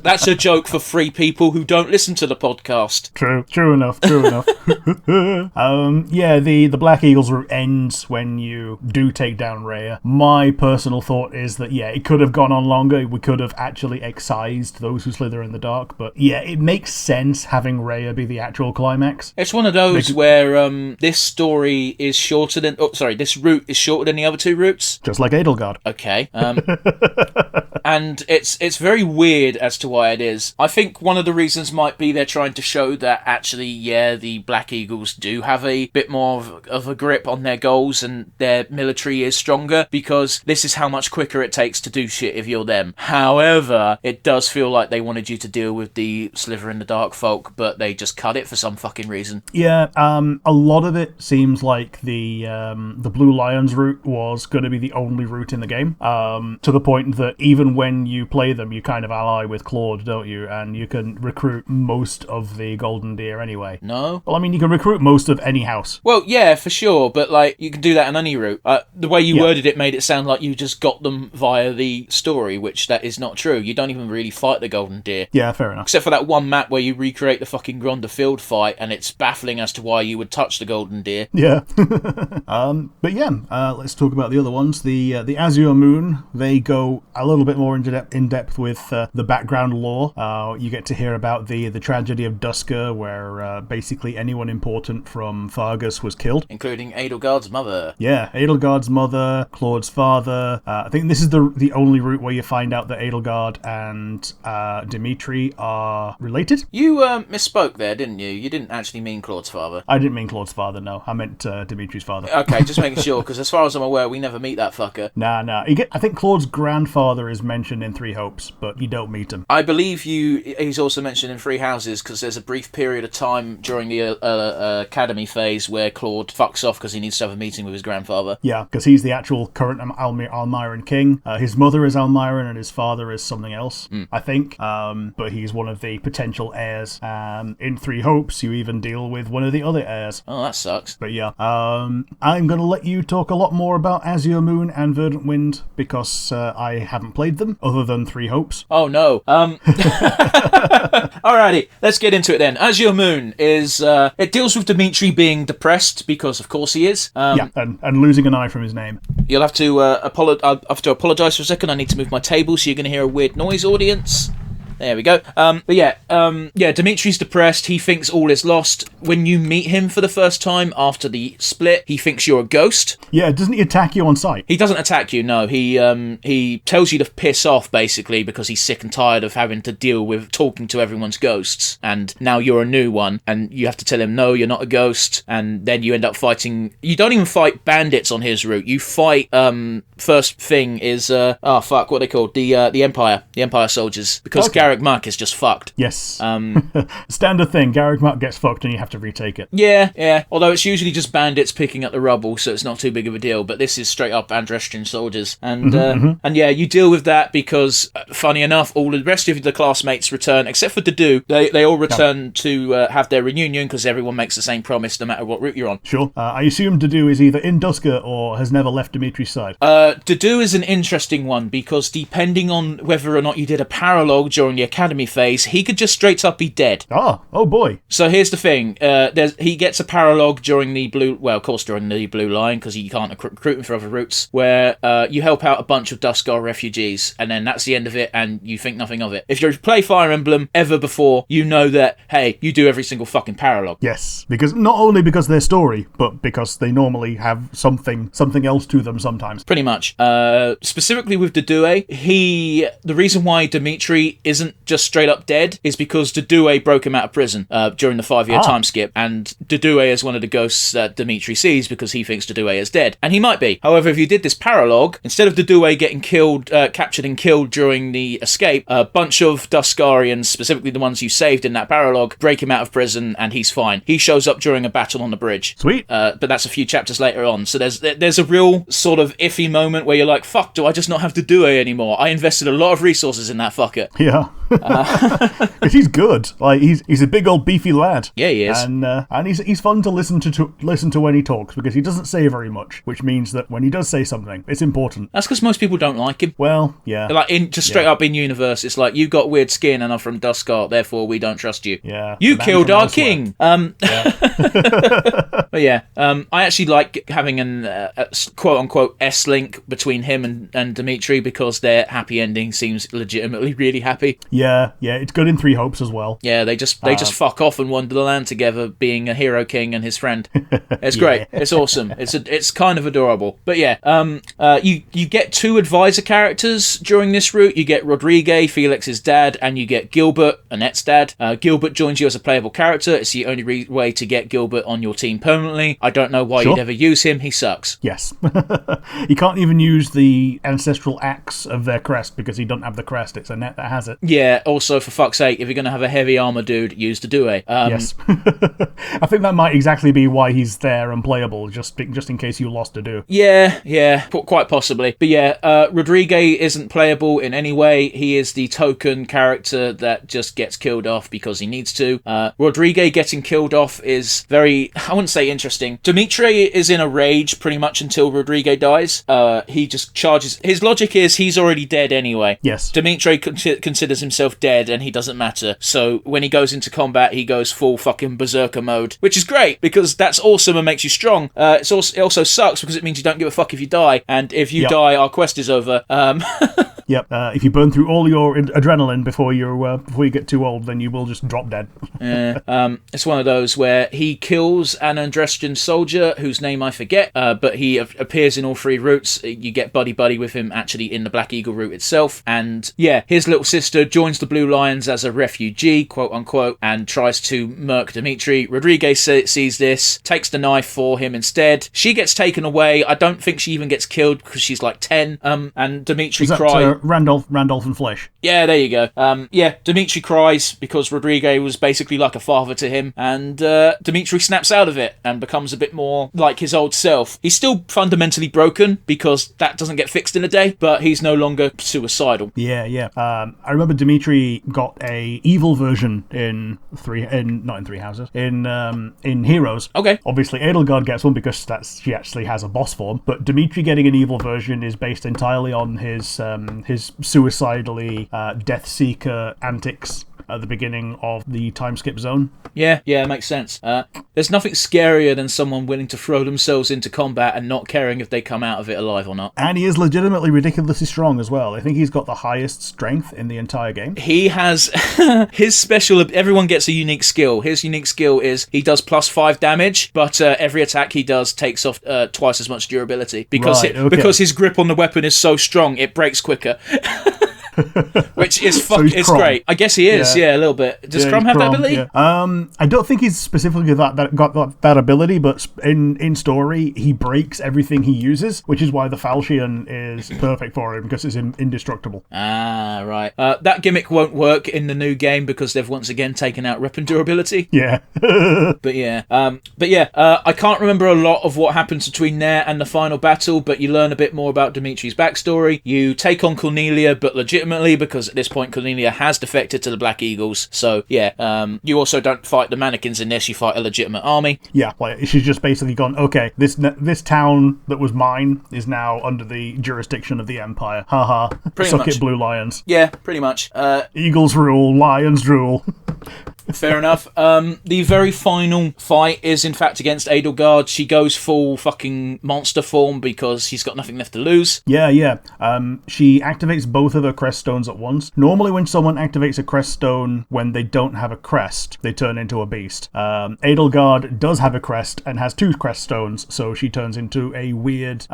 That's a joke for 3 people who don't listen to the podcast. True enough. Yeah, the Black Eagles route ends when you do take down Rhea. My personal thought is that, yeah, it could have gone on longer. We could have actually excised those who slither in the dark, but yeah, it makes sense having Rhea be the actual climax. It's one of those where this story is shorter than... Oh, sorry, this route is shorter than the other 2 routes. Just like Edelgard. Okay. And it's very weird as to why it is. I think one of the reasons might be they're trying to show that actually, yeah, the Black Eagles do have a bit more of a grip on their goals and their military is stronger, because this is how much quicker it takes to do shit if you're them. However, it does feel like they wanted you to deal with the Slither in the Dark folk, but they just cut it for some fucking reason. Yeah, a lot of it seems like the Blue Lions route was going to be the only route in the game, to the point that even when you play them, you kind of ally with Claude, don't you? And you can recruit most of the Golden Deer anyway. No? Well, I mean, you can recruit most of any house. Well, yeah, for sure, but like, you can do that in any route. The way you worded it made it sound like you just got them via the story, which that is not true. You don't even really fight the Golden Deer. Yeah, fair enough. Except for that one map where you recreate the fucking Gronda Field fight, and it's baffling as to why you would touch the golden deer. Yeah. But yeah, let's talk about the other ones. The Azure Moon, they go a little bit more in depth with the background lore. You get to hear about the tragedy of Dusker, where basically anyone important from Fargus was killed. Including Edelgard's mother. Yeah, Edelgard's mother, Claude's father. I think this is the only route where you find out that Edelgard and Dimitri are related. You misspoke there, didn't you? You didn't actually mean Claude's father. I didn't mean Claude's father, no. I meant Dimitri's father. Okay, just making sure, because as far as I'm aware, we never meet that fucker. Nah. I think Claude's grandfather is mentioned in Three Hopes, but you don't meet him. I believe he's also mentioned in Three Houses, because there's a brief period of time during the academy phase where Claude fucks off because he needs to have a meeting with his grandfather. Yeah, because he's the actual current Almiran king. His mother is Almiran and his father is something else, I think. But he's one of the potential heirs. In Three Hopes, you even deal with one of the other heirs. Oh, that sucks. But yeah, I'm going to let you talk a lot more about Azure Moon and Verdant Wind because I haven't played them other than Three Hopes. Oh no. Alrighty, let's get into it then. Azure Moon is it deals with Dimitri being depressed because of course he is. Yeah, and losing an eye from his name. You'll have to apologise for a second. I need to move my table, so you're going to hear a weird noise, audience. There we go. Dimitri's depressed. He thinks all is lost. When you meet him for the first time after the split, he thinks you're a ghost. Yeah, doesn't he attack you on sight? He doesn't attack you, no. He tells you to piss off, basically, because he's sick and tired of having to deal with talking to everyone's ghosts. And now you're a new one, and you have to tell him, no, you're not a ghost. And then you end up fighting... You don't even fight bandits on his route. You fight... First thing is... what are they called? The Empire. The Empire soldiers. Because Garrick Muck is just fucked. Yes. Standard thing. Garrick Muck gets fucked and you have to retake it. Yeah. Although it's usually just bandits picking up the rubble, so it's not too big of a deal. But this is straight up Andrestrian soldiers. And and yeah, you deal with that because, funny enough, all the rest of the classmates return, except for Dedu. They all return to have their reunion because everyone makes the same promise no matter what route you're on. Sure. I assume Dedu is either in Dusker or has never left Dimitri's side. Dedu is an interesting one because depending on whether or not you did a paralogue during the academy phase, he could just straight up be dead. Oh boy. So here's the thing. He gets a paralogue during the blue... Well, of course, during the Blue Line, because you can't recruit him for other routes, where you help out a bunch of Duskar refugees, and then that's the end of it, and you think nothing of it. If you play Fire Emblem ever before, you know that, hey, you do every single fucking paralogue. Yes, because not only because of their story, but because they normally have something else to them sometimes. Pretty much. Specifically with Dedue, the reason why Dimitri isn't just straight up dead is because Dedue broke him out of prison during the 5-year time skip, and Dedue is one of the ghosts that Dimitri sees because he thinks Dedue is dead, and he might be. However, if you did this paralogue, instead of Dedue getting captured and killed during the escape, a bunch of Duskarians, specifically the ones you saved in that paralogue, break him out of prison and he's fine. He shows up during a battle on the bridge. Sweet. But that's a few chapters later on, so there's a real sort of iffy moment where you're like, fuck, do I just not have Dedue anymore? I invested a lot of resources in that fucker. Yeah. Because he's good. Like he's a big old beefy lad. Yeah, he is. And he's fun to listen to when he talks because he doesn't say very much, which means that when he does say something, it's important. That's because most people don't like him. Well, yeah. Like straight up in universe, it's like you've got weird skin and I'm from Duskar, therefore we don't trust you. Yeah. You killed our king. Yeah. But yeah, I actually like having a quote unquote S-link between him and Dimitri because their happy ending seems legitimately really happy. Yeah, it's good in Three Hopes as well. Yeah, they just fuck off and wander the land together, being a hero king and his friend. It's great. It's awesome. It's kind of adorable. But yeah, you get 2 advisor characters during this route. You get Rodrigue, Felix's dad, and you get Gilbert, Annette's dad. Gilbert joins you as a playable character. It's the only way to get Gilbert on your team permanently. I don't know why you'd ever use him. He sucks. Yes. You can't even use the ancestral axe of their crest because he doesn't have the crest. It's Annette that has it. Yeah, also, for fuck's sake, if you're going to have a heavy armor dude, use Dedue. Yes. I think that might exactly be why he's there and playable, just in case you lost Dedue. Yeah, quite possibly. But yeah, Rodrigue isn't playable in any way. He is the token character that just gets killed off because he needs to. Rodrigue getting killed off is very, I wouldn't say interesting. Dimitri is in a rage pretty much until Rodrigue dies. He just charges. His logic is he's already dead anyway. Yes. Dimitri considers himself himself dead and he doesn't matter. So when he goes into combat, he goes full fucking berserker mode, which is great because that's awesome and makes you strong. It also sucks because it means you don't give a fuck if you die, and if you die, our quest is over. Yep. If you burn through all your adrenaline before you get too old, then you will just drop dead. It's one of those where he kills an Andrestian soldier whose name I forget, but he appears in all three routes. You get buddy with him actually in the Black Eagle route itself, and yeah, his little sister joins the Blue Lions as a refugee, quote unquote, and tries to murk Dimitri. Rodriguez sees this, takes the knife for him instead. She gets taken away. I don't think she even gets killed because she's like 10. And Dimitri cries. Randolph and Flesh. Yeah, there you go. Dimitri cries because Rodriguez was basically like a father to him, and Dimitri snaps out of it and becomes a bit more like his old self. He's still fundamentally broken because that doesn't get fixed in a day, but he's no longer suicidal. Yeah. I remember Dimitri got a evil version in Heroes. Okay. Obviously, Edelgard gets one because she actually has a boss form, but Dimitri getting an evil version is based entirely on his suicidally Death Seeker antics at the beginning of the time skip zone. Yeah, it makes sense. There's nothing scarier than someone willing to throw themselves into combat and not caring if they come out of it alive or not. And he is legitimately ridiculously strong as well. I think he's got the highest strength in the entire game. He has his special... Everyone gets a unique skill. His unique skill is he does +5 damage, but every attack he does takes off twice as much durability. Because his grip on the weapon is so strong, it breaks quicker. Which is it's great. I guess he is, a little bit. Does Crom have that ability? Yeah. I don't think he's specifically got that ability, but in story, he breaks everything he uses, which is why the Falchion is perfect for him, because it's indestructible. Ah, right. That gimmick won't work in the new game because they've once again taken out weapon durability. Yeah. I can't remember a lot of what happens between there and the final battle, but you learn a bit more about Dimitri's backstory. You take on Cornelia, but legitimately, because at this point Cornelia has defected to the Black Eagles. So you also don't fight the mannequins in this, you fight a legitimate army. Yeah, like she's just basically gone, okay, this town that was mine is now under the jurisdiction of the Empire. Haha. Suck it, Blue Lions. Yeah, pretty much. Eagles rule, lions rule. Fair enough. The very final fight is in fact against Edelgard. She goes full fucking monster form because she's got nothing left to lose. Yeah. She activates both of her crest stones at once. Normally when someone activates a crest stone when they don't have a crest, they turn into a beast. Edelgard does have a crest and has 2 crest stones, so she turns into a weird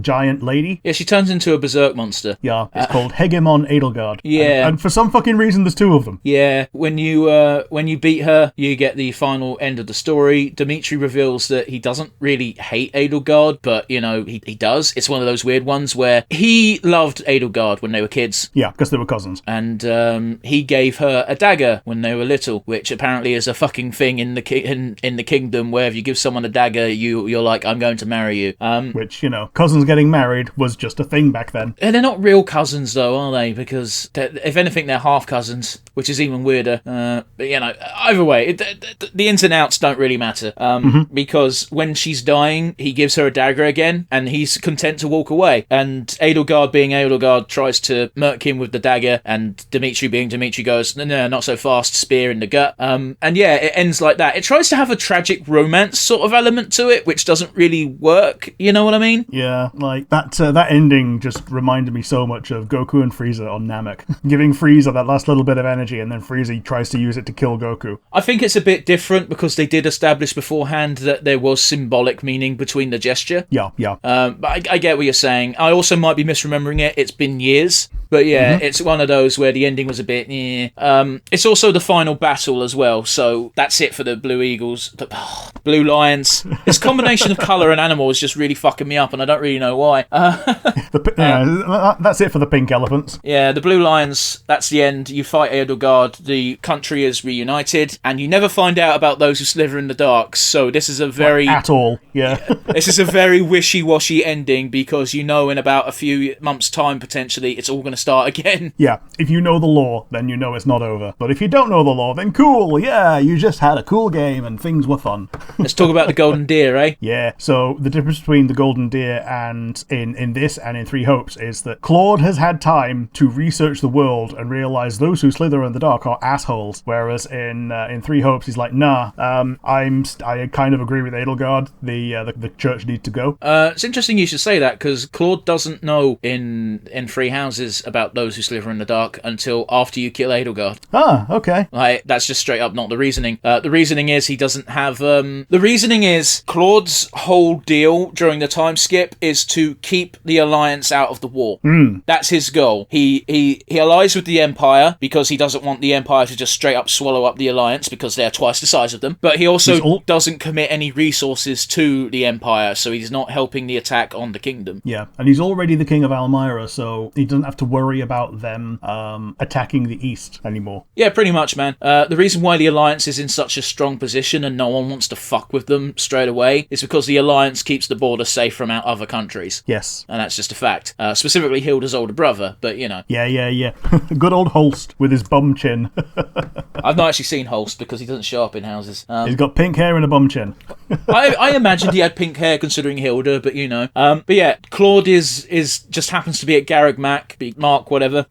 giant lady. Yeah, she turns into a berserk monster. Yeah, it's called Hegemon Edelgard. Yeah. And for some fucking reason there's 2 of them. Yeah, when you beat her, you get the final end of the story. Dimitri reveals that he doesn't really hate Edelgard, but, he does. It's one of those weird ones where he loved Edelgard when they were kids. Yeah, because they were cousins. And he gave her a dagger when they were little, which apparently is a fucking thing in the kingdom, where if you give someone a dagger, you're like, I'm going to marry you. Which, cousins getting married was just a thing back then. And they're not real cousins, though, are they? Because, if anything, they're half cousins, which is even weirder. But, either way, the ins and outs don't really matter. Because when she's dying, he gives her a dagger again, and he's content to walk away. And Edelgard, being Edelgard, tries to murk him with the dagger, and Dimitri, being Dimitri, goes, no, not so fast, spear in the gut. It ends like that. It tries to have a tragic romance sort of element to it, which doesn't really work. You know what I mean? Yeah, like that ending just reminded me so much of Goku and Frieza on Namek. Giving Frieza that last little bit of energy, and then Frieza tries to use it to kill Goku. I think it's a bit different because they did establish beforehand that there was symbolic meaning between the gesture. Yeah. But I get what you're saying. I also might be misremembering it. It's been years. But yeah, it's one of those where the ending was a bit, It's also the final battle as well, so that's it for the Blue Eagles. Blue Lions. This combination of colour and animal is just really fucking me up, and I don't really know why. That's it for the pink elephants. Yeah, the Blue Lions, that's the end. You fight Edelgard. The country warriors reunited, and you never find out about those who slither in the dark. So this is a very at all. Yeah. This is a very wishy-washy ending, because you know in about a few months' time, potentially, it's all going to start again. Yeah, if you know the lore, then you know it's not over. But if you don't know the lore, then cool, yeah, you just had a cool game and things were fun. Let's talk about the Golden Deer, eh? Yeah, so the difference between the Golden Deer and in this and in Three Hopes is that Claude has had time to research the world and realize those who slither in the dark are assholes, whereas in Three Hopes he's like, nah, I kind of agree with Edelgard, the church needs to go. It's interesting you should say that, because Claude doesn't know in Three Houses about those who slither in the dark until after you kill Edelgard. Ah, okay. Like, that's just straight up not the reasoning. The reasoning is he doesn't have... the reasoning is Claude's whole deal during the time skip is to keep the Alliance out of the war. That's his goal. He allies with the Empire because he doesn't want the Empire to just straight up swallow up the Alliance, because they're twice the size of them. But he also doesn't commit any resources to the Empire, so he's not helping the attack on the kingdom. Yeah, and he's already the king of Almyra, so he doesn't have to worry about them attacking the east anymore. Yeah, pretty much, man. The reason why the Alliance is in such a strong position and no one wants to fuck with them straight away is because the Alliance keeps the border safe from our other countries. Yes. And that's just a fact. Specifically Hilda's older brother, but you know. Yeah. Good old Holst with his bum chin. I've not actually seen Holst because he doesn't show up in Houses. He's got pink hair and a bum chin. I imagined he had pink hair considering Hilda, but you know. But yeah, Claude is just happens to be at Garreg Mark, whatever,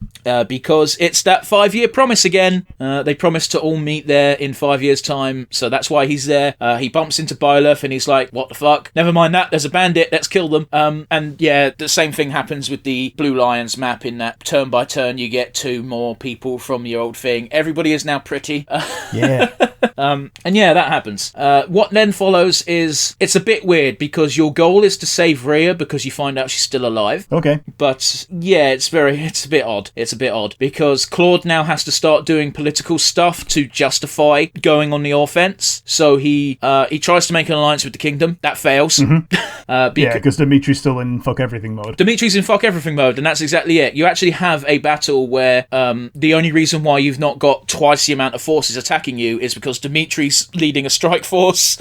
because it's that 5-year promise again. They promised to all meet there in 5 years' time, so that's why he's there. He bumps into Byleth and he's like, what the fuck? Never mind that, there's a bandit, let's kill them. And yeah, the same thing happens with the Blue Lions map, in that turn by turn you get 2 more people from your old thing. Everybody is now pretty. Yeah. And yeah, that happens. What then follows is, it's a bit weird because your goal is to save Rhea because you find out she's still alive. Okay. But yeah, it's a bit odd. It's a bit odd because Claude now has to start doing political stuff to justify going on the offense. So he tries to make an alliance with the kingdom. That fails. Yeah, because Dimitri's still in fuck everything mode. Dimitri's in fuck everything mode, and that's exactly it. You actually have a battle where the only reason why you've not got twice the amount of forces attacking you is because Dimitri's leading a strike force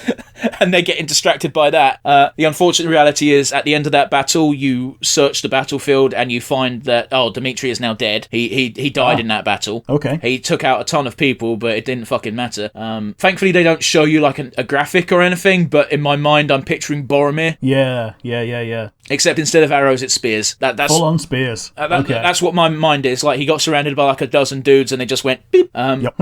and they're getting distracted by that. The unfortunate reality is, at the end of that battle, you search the battlefield and you find that, Dimitri is now dead. He died in that battle. Okay. He took out a ton of people, but it didn't fucking matter. Thankfully, they don't show you like a graphic or anything, but in my mind, I'm picturing Boromir. Yeah. Except instead of arrows, it's spears. That's full on spears. Okay. That's what my mind is. Like, he got surrounded by like a dozen dudes and they just went beep. Yep.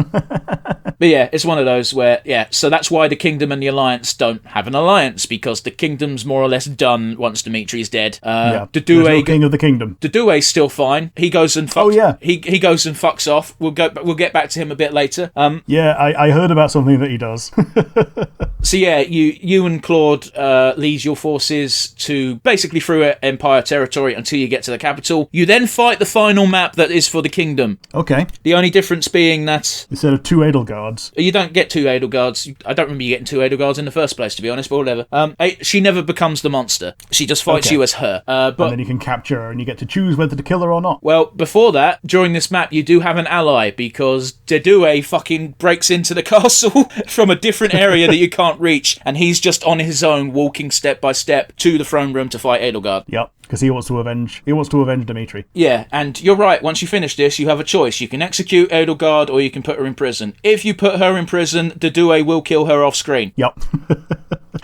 But yeah, it's one of those where, so that's why the Kingdom and the Alliance don't have an alliance, because the Kingdom's more or less done once Dimitri's dead. There's no king of the kingdom. Dodue's still fine. He goes and fucks. Oh, yeah. He goes and fucks off. We'll get back to him a bit later. Yeah, I heard about something that he does. So yeah, you and Claude lead your forces to basically through Empire territory until you get to the capital. You then fight the final map that is for the Kingdom. Okay. The only difference being that instead of 2 Edelgards, you don't get 2 Edelgards. I don't remember you getting 2 Edelgards in the first place, to be honest, but whatever. She never becomes the monster. She just fights you as her. But and then you can capture her and you get to choose whether to kill her or not. Well, before that, during this map, you do have an ally, because Dedue fucking breaks into the castle from a different area that you can't reach, and he's just on his own, walking step by step to the throne room to fight Edelgard. Yep. Because he wants to avenge Dimitri. Yeah, and you're right, once you finish this, you have a choice. You can execute Edelgard, or you can put her in prison. If you put her in prison, Dedue will kill her off screen. Yep.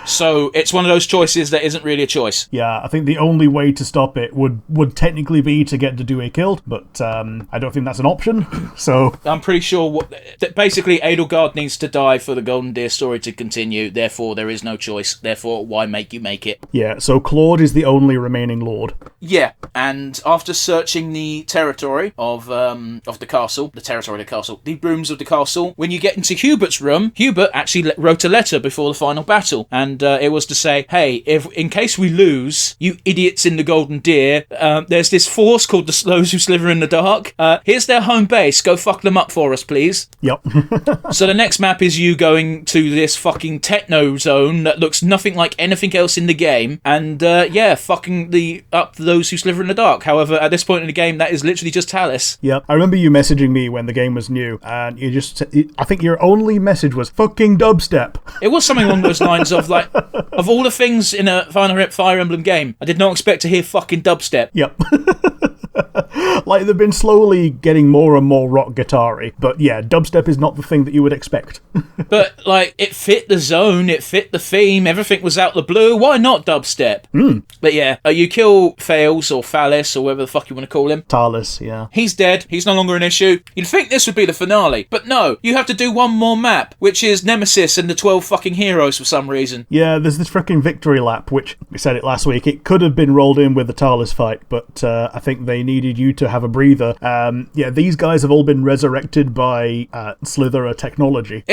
So it's one of those choices that isn't really a choice. Yeah, I think the only way to stop it would technically be to get Dedue killed, but I don't think that's an option. So I'm pretty sure basically Edelgard needs to die for the Golden Deer story to continue. Therefore, there is no choice. Therefore, why make you make it? Yeah. So Claude is the only remaining lord. Yeah, and after searching the territory of the castle, the rooms of the castle, when you get into Hubert's room, Hubert actually wrote a letter before the final battle, and and it was to say, hey, if in case we lose, you idiots in the Golden Deer, there's this force called those who sliver in the dark. Here's their home base. Go fuck them up for us, please. Yep. So the next map is you going to this fucking techno zone that looks nothing like anything else in the game, and fucking up those who sliver in the dark. However, at this point in the game, that is literally just Talus. Yep. I remember you messaging me when the game was new, and I think your only message was fucking dubstep. It was something along those lines of, like, of all the things in a Fire Emblem game, I did not expect to hear fucking dubstep. Yep. Like, they've been slowly getting more and more rock guitar-y, but yeah, dubstep is not the thing that you would expect. But, like, it fit the zone, it fit the theme, everything was out the blue, why not dubstep? But yeah, you kill Fails, or Phallus, or whatever the fuck you want to call him. Talus, yeah. He's dead, he's no longer an issue. You'd think this would be the finale, but no, you have to do one more map, which is Nemesis and the 12 fucking heroes for some reason. Yeah, there's this freaking victory lap, which, we said it last week, it could have been rolled in with the Talus fight, but I think they needed you to have a breather. These guys have all been resurrected by Slitherer technology.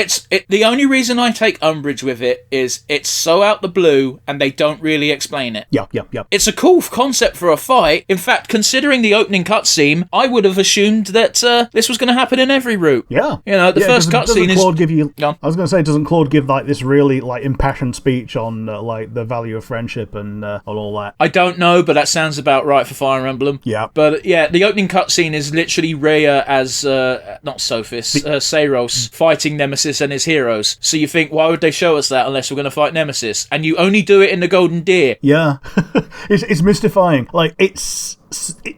The only reason I take umbrage with it is it's so out the blue and they don't really explain it. Yep. It's a cool concept for a fight. In fact, considering the opening cutscene, I would have assumed that this was going to happen in every route. Yeah. You know, the first cutscene is... Claude give you... I was going to say, doesn't Claude give like this really like impassioned speech on like the value of friendship and on all that? I don't know, but that sounds about right for Fire Emblem. Yeah. But yeah, the opening cutscene is literally Rhea as, not Sophis, Seiros, fighting Nemesis and his heroes. So you think, why would they show us that unless we're going to fight Nemesis? And you only do it in the Golden Deer. Yeah. It's mystifying. Like,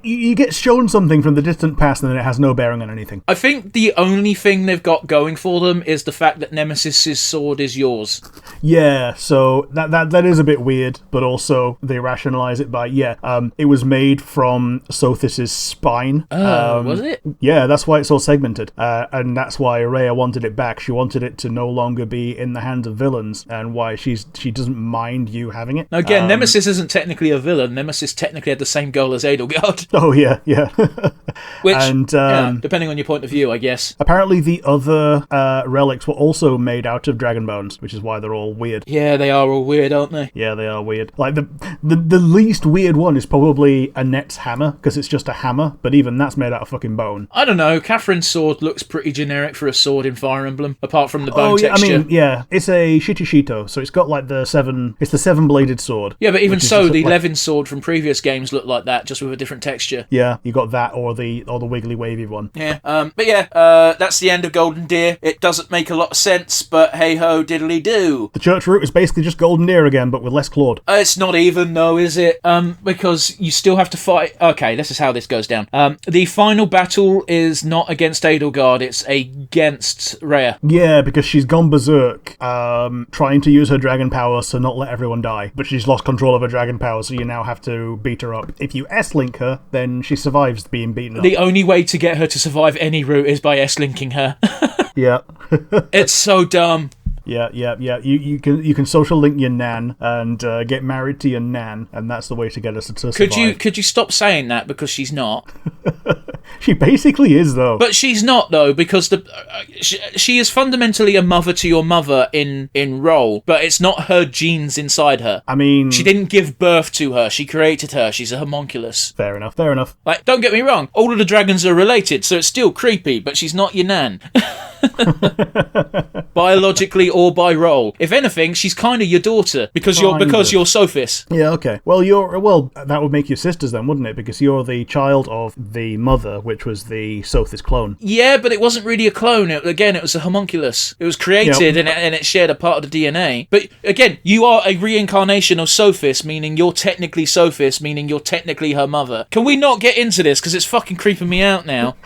you get shown something from the distant past and then it has no bearing on anything. I think the only thing they've got going for them is the fact that Nemesis's sword is yours. Yeah, so that is a bit weird, but also they rationalize it by, it was made from Sothis's spine. Was it? Yeah, that's why it's all segmented. And that's why Rhea wanted it back. She wanted it to no longer be in the hands of villains, and why she doesn't mind you having it. Now again, Nemesis isn't technically a villain. Nemesis technically had the same goal as Edelgard. Oh, yeah. Which, depending on your point of view, I guess. Apparently the other relics were also made out of dragon bones, which is why they're all weird. Yeah, they are all weird, aren't they? Yeah, they are weird. Like, the least weird one is probably Annette's hammer, because it's just a hammer, but even that's made out of fucking bone. I don't know, Catherine's sword looks pretty generic for a sword in Fire Emblem, apart from the bone texture. I mean, yeah, it's a Shito, so it's got like the seven-bladed sword. Yeah, but even so, the Levin sword from previous games looked like that, just with a different texture. Yeah, you got that or the wiggly wavy one. Yeah, that's the end of Golden Deer. It doesn't make a lot of sense, but hey-ho, diddly-do. The church route is basically just Golden Deer again, but with less Claude. It's not even, though, is it? Because you still have to fight... Okay, this is how this goes down. The final battle is not against Edelgard, it's against Rhea. Yeah, because she's gone berserk, trying to use her dragon powers to not let everyone die, but she's lost control of her dragon powers, so you now have to beat her up. If you S-link her, then she survives being beaten up. The only way to get her to survive any route is by S-linking her. Yeah. It's so dumb. Yeah. You can social link your nan and get married to your nan, and that's the way to get us to survive. Could you stop saying that, because she's not? She basically is, though. But she's not, though, because she is fundamentally a mother to your mother in role, but it's not her genes inside her. I mean, she didn't give birth to her. She created her. She's a homunculus. Fair enough. Like, don't get me wrong. All of the dragons are related, so it's still creepy, but she's not your nan. Biologically or by role. If anything, she's kind of your daughter because you're Sophis. Yeah, okay. Well, that would make you sisters then, wouldn't it? Because you're the child of the mother, which was the Sophis clone. Yeah, but it wasn't really a clone. It was a homunculus. It was created and it shared a part of the DNA. But again, you are a reincarnation of Sophis, meaning you're technically Sophis, meaning you're technically her mother. Can we not get into this? Because it's fucking creeping me out now.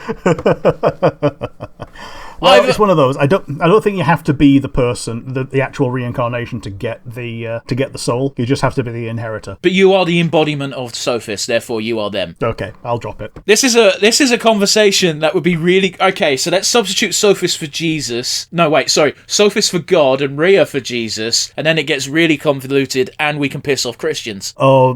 Well, it's one of those. I don't think you have to be the person, the actual reincarnation to get the soul. You just have to be the inheritor. But you are the embodiment of Sophis, therefore you are them. Okay, I'll drop it. This is a conversation that would be really okay. So let's substitute Sophis for Jesus. No, wait, sorry, Sophis for God and Rhea for Jesus, and then it gets really convoluted, and we can piss off Christians. Oh,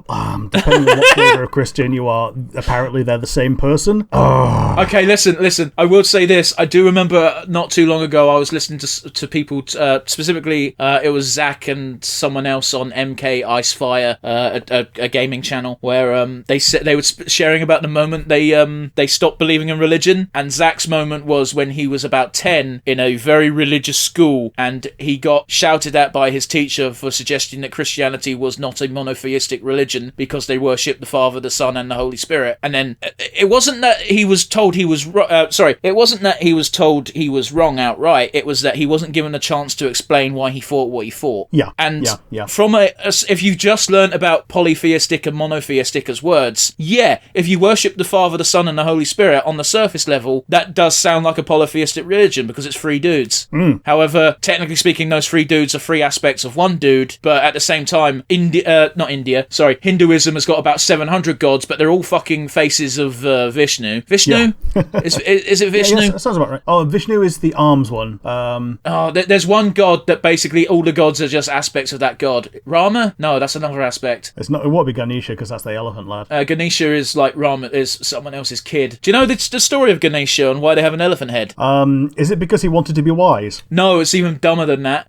depending on what flavor of Christian you are, apparently they're the same person. Oh. Okay, listen. I will say this. I do remember not too long ago, I was listening to people, specifically, it was Zach and someone else on MK Icefire, a gaming channel, where they were sharing about the moment they stopped believing in religion. And Zach's moment was when he was about 10 in a very religious school, and he got shouted at by his teacher for suggesting that Christianity was not a monotheistic religion because they worship the Father, the Son, and the Holy Spirit. And then it wasn't that he was told he was it wasn't that he was told he was wrong outright. It was that he wasn't given a chance to explain why he thought what he thought. Yeah. And yeah. from if you just learnt about polytheistic and monotheistic as words, if you worship the Father, the Son, and the Holy Spirit on the surface level, that does sound like a polytheistic religion because it's three dudes. However, technically speaking, those three dudes are three aspects of one dude, but at the same time, Hinduism has got about 700 gods, but they're all fucking faces of Vishnu. Vishnu? Yeah. Is it Vishnu? Yeah, that sounds about right. Oh, Vishnu is the arms one. There's one god that basically all the gods are just aspects of that god. Rama? No, that's another aspect. It won't be Ganesha because that's the elephant lad. Ganesha is like Rama is someone else's kid. Do you know the story of Ganesha and why they have an elephant head? Is it because he wanted to be wise? No, it's even dumber than that.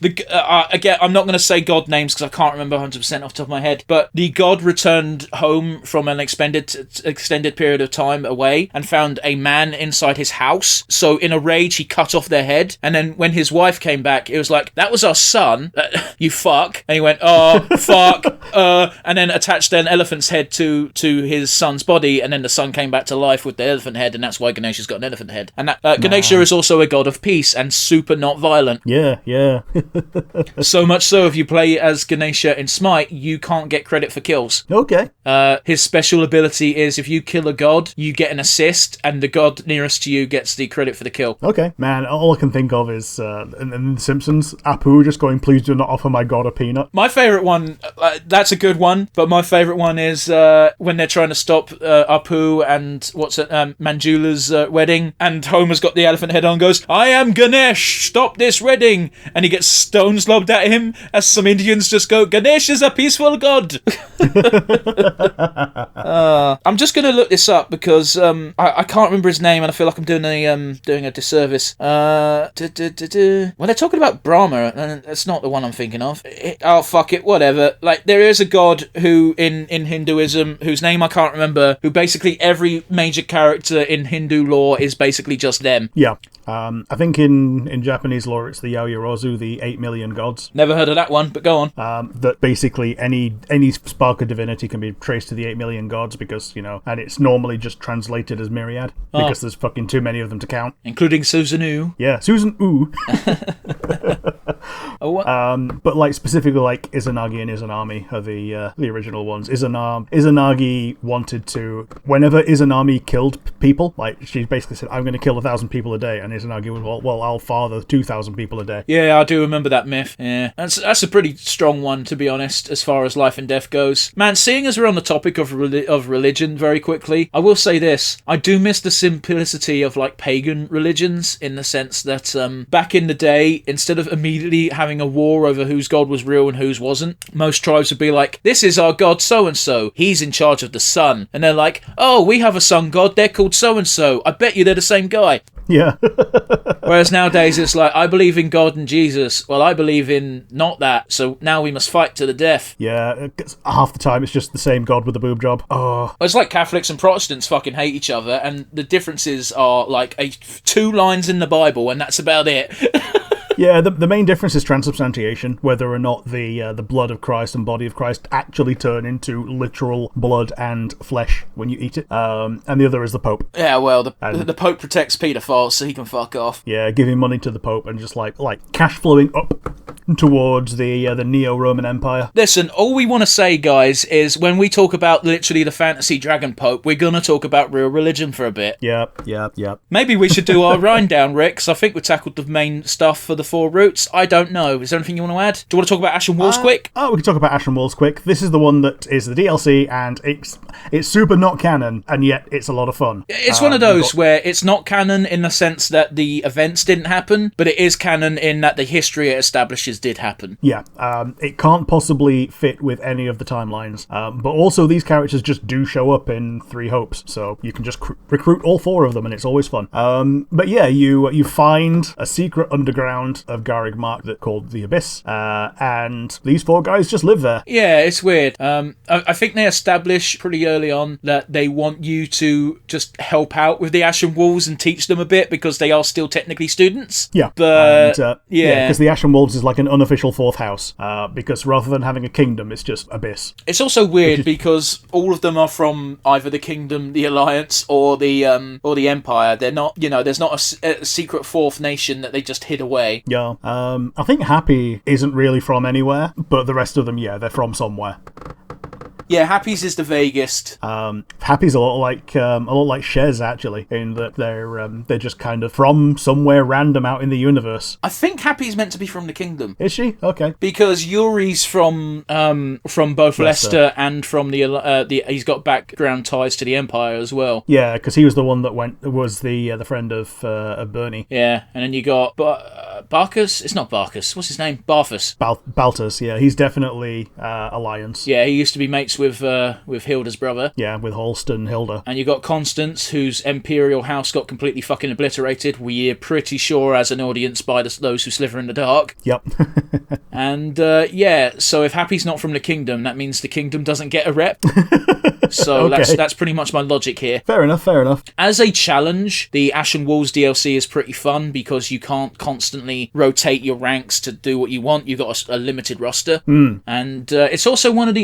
Again, I'm not going to say god names because I can't remember 100% off the top of my head, but the god returned home from an extended period of time away and found a man inside his house. So in a rage, he cut off their head. And then when his wife came back, it was like, that was our son, you fuck. And he went, oh, fuck. And then attached an elephant's head to his son's body. And then the son came back to life with the elephant head. And that's why Ganesha's got an elephant head. And Ganesha is also a god of peace and super not violent. Yeah. So much so, if you play as Ganesha in Smite, you can't get credit for kills. Okay. His special ability is if you kill a god, you get an assist, and the god nearest to you gets the credit for the kill. Okay. Man, all I can think of is in The Simpsons, Apu just going, please do not offer my god a peanut. My favourite one, that's a good one, but my favourite one is when they're trying to stop Apu and Manjula's wedding, and Homer's got the elephant head on and goes, I am Ganesh, stop this wedding! And he gets stones lobbed at him as some Indians just go, Ganesh is a peaceful god. I'm just going to look this up because I can't remember his name and I feel like I'm doing a disservice. Well, they're talking about Brahma and it's not the one I'm thinking of. Oh, fuck it, whatever. Like, there is a god who in Hinduism, whose name I can't remember, who basically every major character in Hindu lore is basically just them. Yeah. I think in Japanese lore it's the Yaoyorozu, the 8 million gods. Never heard of that one, but go on. That basically any spark of divinity can be traced to the 8 million gods because, and it's normally just translated as myriad because there's fucking too many of them to count. Including Susanoo. Yeah, Susan Ooh. But like specifically like Izanagi and Izanami are the original ones. Izanagi wanted to, whenever Izanami killed people, like she basically said, I'm going to kill 1,000 people a day, and Izanagi was, well, I'll father 2,000 people a day. Yeah, I do remember that myth. Yeah, that's a pretty strong one, to be honest, as far as life and death goes. Man, seeing as we're on the topic of religion very quickly, I will say this. I do miss the simplicity of like pagan religions in the sense that back in the day, instead of immediately having a war over whose god was real and whose wasn't, most tribes would be like, this is our god so-and-so, he's in charge of the sun. And they're like, oh, we have a sun god, they're called so-and-so, I bet you they're the same guy. Yeah. Whereas nowadays it's like, I believe in God and Jesus. Well, I believe in not that. So now we must fight to the death. Yeah, half the time it's just the same God with a boob job. Oh. It's like Catholics and Protestants fucking hate each other, and the differences are like 2 lines in the Bible, and that's about it. Yeah, the main difference is transubstantiation, whether or not the blood of Christ and body of Christ actually turn into literal blood and flesh when you eat it. And the other is the Pope. Yeah, well, the Pope protects paedophiles, so he can fuck off. Yeah, giving money to the Pope and just like cash flowing up towards the Neo-Roman Empire. Listen, all we want to say, guys, is when we talk about literally the fantasy dragon Pope, we're going to talk about real religion for a bit. Yeah. Maybe we should do our rundown, Rick, because I think we tackled the main stuff for the four routes? I don't know. Is there anything you want to add? Do you want to talk about Ashen Walls quick? Oh, we can talk about Ashen Walls quick. This is the one that is the DLC, and it's super not canon, and yet it's a lot of fun. It's one of those where it's not canon in the sense that the events didn't happen, but it is canon in that the history it establishes did happen. Yeah, it can't possibly fit with any of the timelines, but also these characters just do show up in Three Hopes, so you can just recruit all four of them, and it's always fun. But yeah, you find a secret underground of Garreg Mach that called the Abyss, and these four guys just live there. Yeah, it's weird. I think they establish pretty early on that they want you to just help out with the Ashen Wolves and teach them a bit because they are still technically students. Yeah, but yeah, because the Ashen Wolves is like an unofficial fourth house, because rather than having a kingdom, it's just Abyss. It's also weird because all of them are from either the Kingdom, the Alliance, or the Empire. They're not, there's not a secret fourth nation that they just hid away. Yeah, I think Happy isn't really from anywhere, but the rest of them, yeah, they're from somewhere. Yeah, Happy's is the vaguest. Happy's a lot like Shez, actually, in that they're just kind of from somewhere random out in the universe. I think Happy's meant to be from the Kingdom. Is she? Okay. Because Yuri's from both Leicester and from the he's got background ties to the Empire as well. Yeah, because he was the one that was the friend of Bernie. Yeah, and then you got Barkus. It's not Barkus. What's his name? Barfus. Baltus. Yeah, he's definitely Alliance. Yeah, he used to be mates with Hilda's brother. Yeah, with Holston Hilda. And you got Constance, whose Imperial house got completely fucking obliterated. We're pretty sure as an audience by those who sliver in the dark. Yep. And so if Happy's not from the Kingdom, that means the Kingdom doesn't get a rep. So okay. that's pretty much my logic here. Fair enough. As a challenge, the Ashen Walls DLC is pretty fun because you can't constantly rotate your ranks to do what you want. You've got a limited roster. And it's also one of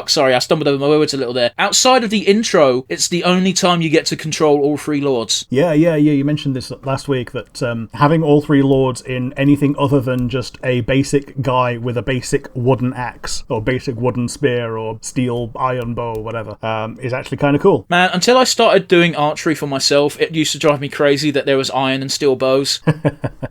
sorry, I stumbled over my words a little there. Outside of the intro, it's the only time you get to control all three lords. Yeah, you mentioned this last week, that having all three lords in anything other than just a basic guy with a basic wooden axe, or basic wooden spear, or steel iron bow, or whatever, is actually kind of cool. Man, until I started doing archery for myself, it used to drive me crazy that there was iron and steel bows.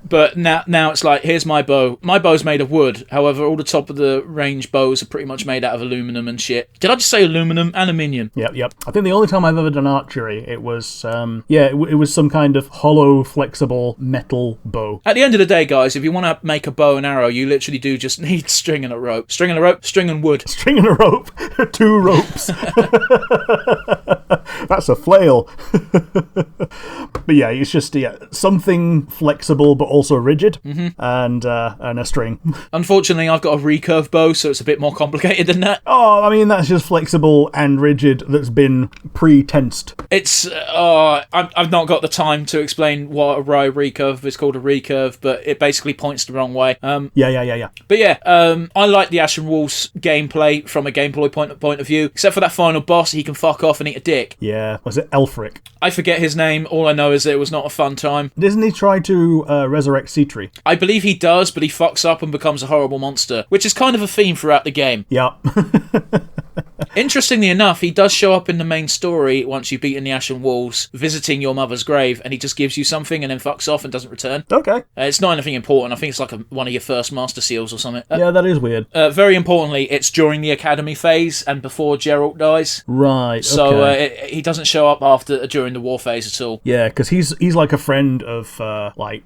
But now it's like, here's my bow. My bow's made of wood. However, all the top of the range bows are pretty much made out of aluminum and shit. Did I just say aluminum? Aluminium. Yep. I think the only time I've ever done archery, it was, it was some kind of hollow, flexible metal bow. At the end of the day, guys, if you want to make a bow and arrow, you literally do just need string and a rope. String and a rope, string and wood. String and a rope. 2 ropes. That's a flail. But yeah, it's just something flexible but also rigid, and a string. Unfortunately, I've got a recurve bow, so it's a bit more complicated than that. Oh, I mean, that's just flexible and rigid that's been pre-tensed. It's I've not got the time to explain what a recurve is called a recurve, but it basically points the wrong way. Yeah. But yeah, I like the Ashen Wolves gameplay from a gameplay point of view, except for that final boss. He can fuck off and eat a dick. Yeah, was it Elfric? I forget his name. All I know is that it was not a fun time. Doesn't he try to resurrect Citri? I believe he does, but he fucks up and becomes a horrible monster, which is kind of a theme throughout the game. Yep. Interestingly enough, he does show up in the main story once you've beaten the Ashen Wolves, visiting your mother's grave, and he just gives you something and then fucks off and doesn't return. Okay. It's not anything important. I think it's like one of your first Master Seals or something. Yeah, that is weird. Very importantly, it's during the Academy phase and before Geralt dies. Right, So he doesn't show up during the war phase at all. Yeah, because he's like a friend of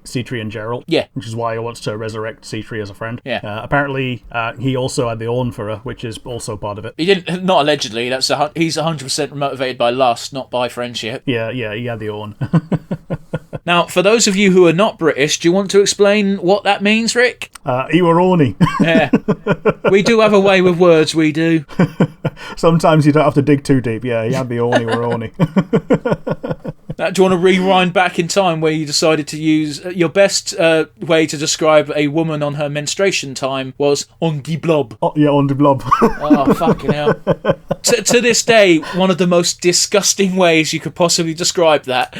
Citri and Geralt. Yeah. Which is why he wants to resurrect Citri as a friend. Yeah. Apparently, he also had the Orn for her, which is also part of it. He didn't. Not allegedly. He's 100% motivated by lust, not by friendship. Yeah, he had the Orn. Now, for those of you who are not British, do you want to explain what that means, Rick? He were orny. Yeah. We do have a way with words, we do. Sometimes you don't have to dig too deep. Yeah, he had the Orny were orny. Now, do you want to rewind back in time where you decided to use your best way to describe a woman on her menstruation time was on the blob? Oh, yeah, on the blob. Oh, fucking hell. To this day, one of the most disgusting ways you could possibly describe that.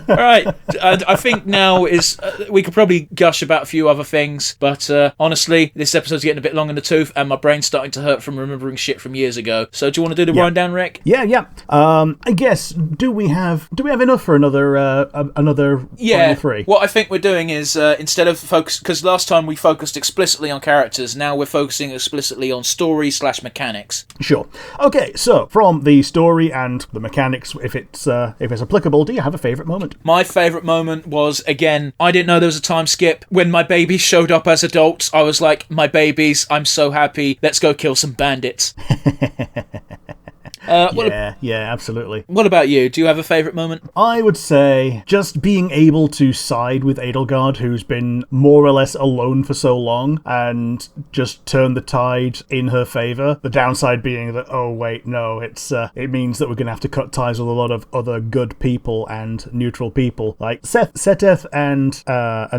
All right, I think now is we could probably gush about a few other things, but honestly, this episode's getting a bit long in the tooth, and my brain's starting to hurt from remembering shit from years ago. So, do you want to do the rundown, Rick? Yeah. I guess do we have enough for another final three? What I think we're doing is instead of focus, because last time we focused explicitly on characters, now we're focusing explicitly on story/mechanics. Sure. Okay, so from the story and the mechanics, if it's applicable, do you have a favourite moment? My favourite moment was, again, I didn't know there was a time skip. When my babies showed up as adults, I was like, my babies, I'm so happy. Let's go kill some bandits. Yeah, absolutely. What about you? Do you have a favourite moment? I would say just being able to side with Edelgard, who's been more or less alone for so long, and just turn the tide in her favour. The downside being that, oh wait, no, it means that we're going to have to cut ties with a lot of other good people and neutral people. Like Seteth and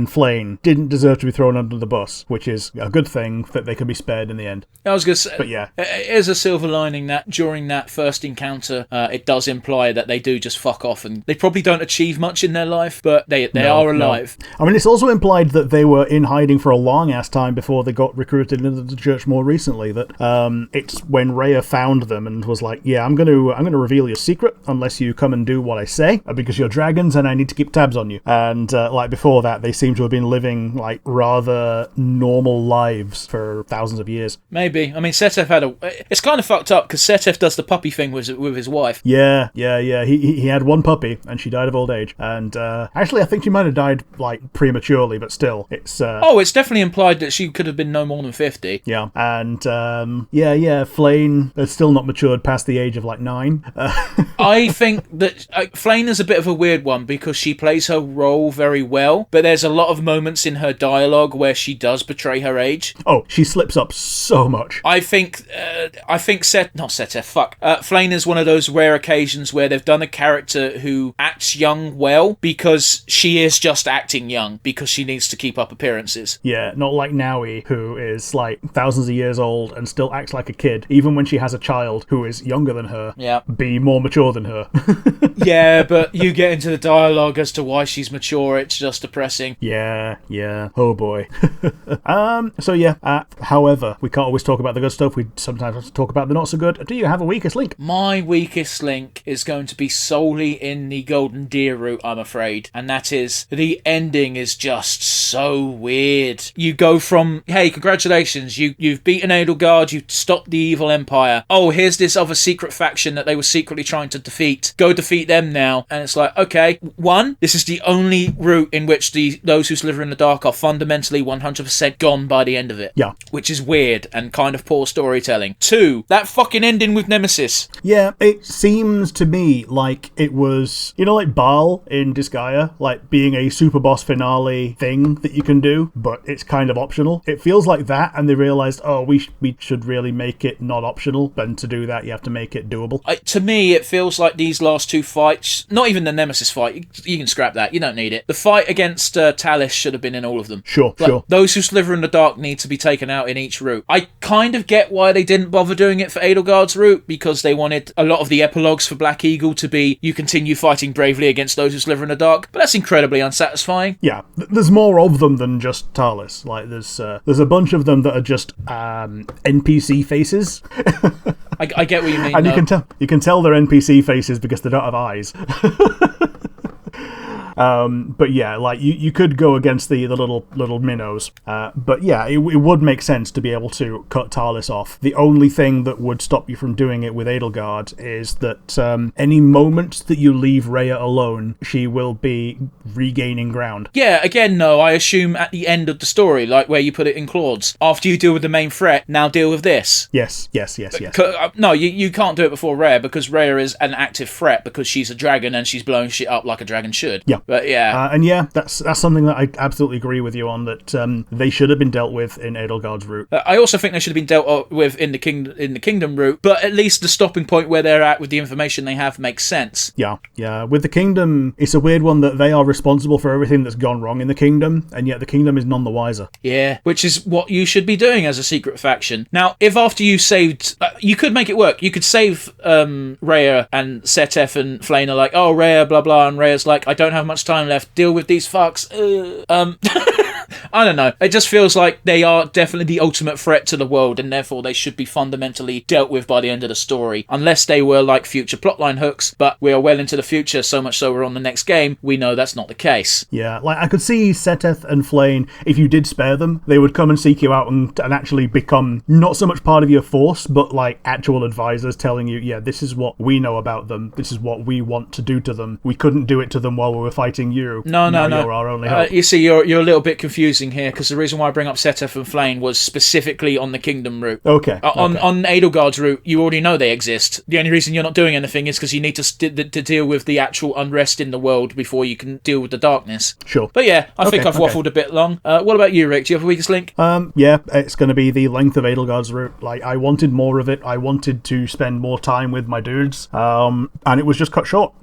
Flayn didn't deserve to be thrown under the bus, which is a good thing that they can be spared in the end. I was going to say, but yeah, there's a silver lining that during that first encounter, it does imply that they do just fuck off, and they probably don't achieve much in their life, but they are alive. No. I mean, it's also implied that they were in hiding for a long ass time before they got recruited into the church more recently. That it's when Rhea found them and was like, "Yeah, I'm gonna reveal your secret unless you come and do what I say, because you're dragons and I need to keep tabs on you." And like before that, they seem to have been living like rather normal lives for thousands of years. Maybe. I mean, Seteth it's kind of fucked up because Seteth does the puppy thing with his wife. Yeah. He had one puppy and she died of old age. And actually, I think she might have died like prematurely, but still, it's. It's definitely implied that she could have been no more than 50. Yeah, and Flayn has still not matured past the age of like 9. I think that Flayn is a bit of a weird one because she plays her role very well, but there's a lot of moments in her dialogue where she does betray her age. Oh, she slips up so much. I think Flayn is one of those rare occasions where they've done a character who acts young well because she is just acting young because she needs to keep up appearances. Yeah, not like Naui, who is like thousands of years old and still acts like a kid, even when she has a child who is younger than her, be more mature than her. Yeah, but you get into the dialogue as to why she's mature, it's just depressing. Yeah. Oh boy. However, we can't always talk about the good stuff. We sometimes have to talk about the not so good. Do you have a weakest link? My weakest link is going to be solely in the Golden Deer route, I'm afraid. And that is, the ending is just so weird. You go from, hey, congratulations, you've beaten Edelgard, you've stopped the evil empire. Oh, here's this other secret faction that they were secretly trying to defeat. Go defeat them now. And it's like, okay, one, this is the only route in which those who slither in the dark are fundamentally 100% gone by the end of it. Yeah. Which is weird and kind of poor storytelling. Two, that fucking ending with Nemesis. Yeah, it seems to me like it was, like Baal in Disgaea, like being a super boss finale thing that you can do, but it's kind of optional. It feels like that, and they realised, we should really make it not optional, and to do that you have to make it doable. To me, it feels like these last two fights, not even the Nemesis fight, you can scrap that, you don't need it. The fight against Talis should have been in all of them. Sure. Those who slither in the dark need to be taken out in each route. I kind of get why they didn't bother doing it for Edelgard's route, because they wanted a lot of the epilogues for Black Eagle to be, you continue fighting bravely against those who slither in the dark, but that's incredibly unsatisfying. Yeah, there's more of them than just Talis. Like, there's a bunch of them that are just NPC faces. I get what you mean. And you can tell they're NPC faces because they don't have eyes. But yeah, like you could go against the little minnows. But yeah, it would make sense to be able to cut Talis off. The only thing that would stop you from doing it with Edelgard is that any moment that you leave Rhea alone, she will be regaining ground. Yeah, again, no, I assume at the end of the story, like where you put it in Claude's, after you deal with the main threat, now deal with this. Yes. No, you can't do it before Rhea, because Rhea is an active threat because she's a dragon and she's blowing shit up like a dragon should. Yeah. But yeah. And yeah, that's something that I absolutely agree with you on, that they should have been dealt with in Edelgard's route. I also think they should have been dealt with in the kingdom route, but at least the stopping point where they're at with the information they have makes sense. Yeah. With the kingdom, it's a weird one that they are responsible for everything that's gone wrong in the kingdom, and yet the kingdom is none the wiser. Yeah, which is what you should be doing as a secret faction. Now, if after you saved... you could make it work. You could save Rhea, and Setef and Flayn are like, oh, Rhea, blah, blah, and Rhea's like, I don't have much time left. Deal with these fucks. I don't know. It just feels like they are definitely the ultimate threat to the world, and therefore they should be fundamentally dealt with by the end of the story. Unless they were like future plotline hooks, but we are well into the future, so much so we're on the next game. We know that's not the case. Yeah, like I could see Seteth and Flayn, if you did spare them, they would come and seek you out and actually become not so much part of your force, but like actual advisors telling you, yeah, this is what we know about them. This is what we want to do to them. We couldn't do it to them while we were fighting you. No. You're our only hope. You see, you're a little bit confusing here, because the reason why I bring up Setef and Flayn was specifically on the Kingdom route. Okay. On Edelgard's route, you already know they exist. The only reason you're not doing anything is because you need to deal with the actual unrest in the world before you can deal with the darkness. Sure. But yeah, I think I've waffled a bit long. What about you, Rick? Do you have a weakest link? Yeah, it's going to be the length of Edelgard's route. Like, I wanted more of it. I wanted to spend more time with my dudes, and it was just cut short.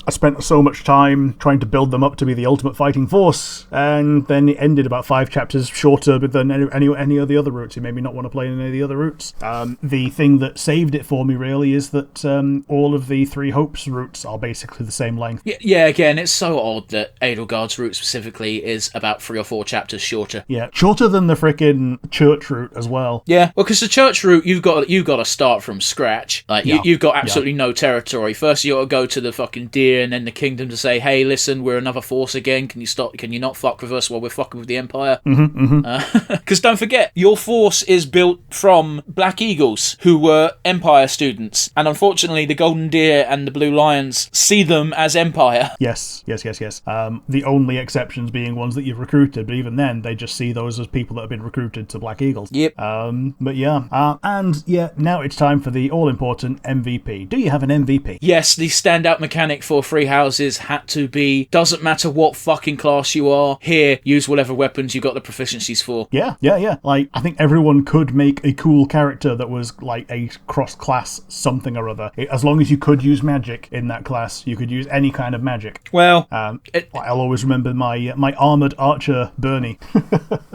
I spent so much time trying to build them up to be the ultimate fighting force, and then it ended about 5 chapters shorter than any of the other routes. It made me not want to play any of the other routes. The thing that saved it for me, really, is that all of the Three Hopes routes are basically the same length. Yeah, again, it's so odd that Edelgard's route specifically is about 3 or 4 chapters shorter. Yeah, shorter than the frickin' church route as well. Yeah, well, because the church route, you've got to start from scratch. Like, you've got absolutely no territory. First, you got to go to the fucking deer and then the kingdom to say, hey, listen, we're another force again. Can you not fuck with us while we're fucking with the Empire? Because don't forget, your force is built from Black Eagles, who were Empire students. And unfortunately, the Golden Deer and the Blue Lions see them as Empire. Yes. The only exceptions being ones that you've recruited, but even then, they just see those as people that have been recruited to Black Eagles. Yep. But yeah. And yeah, now it's time for the all-important MVP. Do you have an MVP? Yes, the standout mechanic for Free Houses had to be, doesn't matter what fucking class you are, here, use whatever weapons you got the proficiencies for. Yeah. Like, I think everyone could make a cool character that was like a cross-class something or other. As long as you could use magic in that class, you could use any kind of magic. Well, I'll always remember my armored archer, Bernie.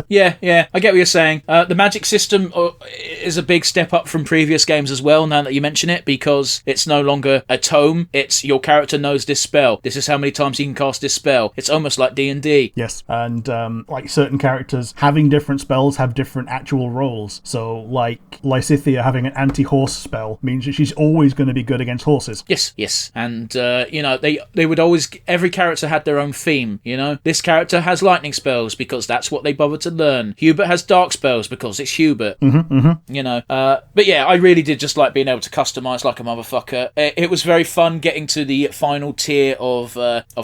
Yeah, I get what you're saying. The magic system is a big step up from previous games as well, now that you mention it, because it's no longer a tome, it's your character knows this spell. This is how many times you can cast this spell. It's almost like D&D. Yes, and like certain characters having different spells have different actual roles. So like Lysithea having an anti-horse spell means that she's always going to be good against horses. Yes. And, they would always... Every character had their own theme, you know? This character has lightning spells because that's what they bothered to learn. Hubert has dark spells because it's Hubert. You know? But yeah, I really did just like being able to customise like a motherfucker. It was very fun getting to the final tier of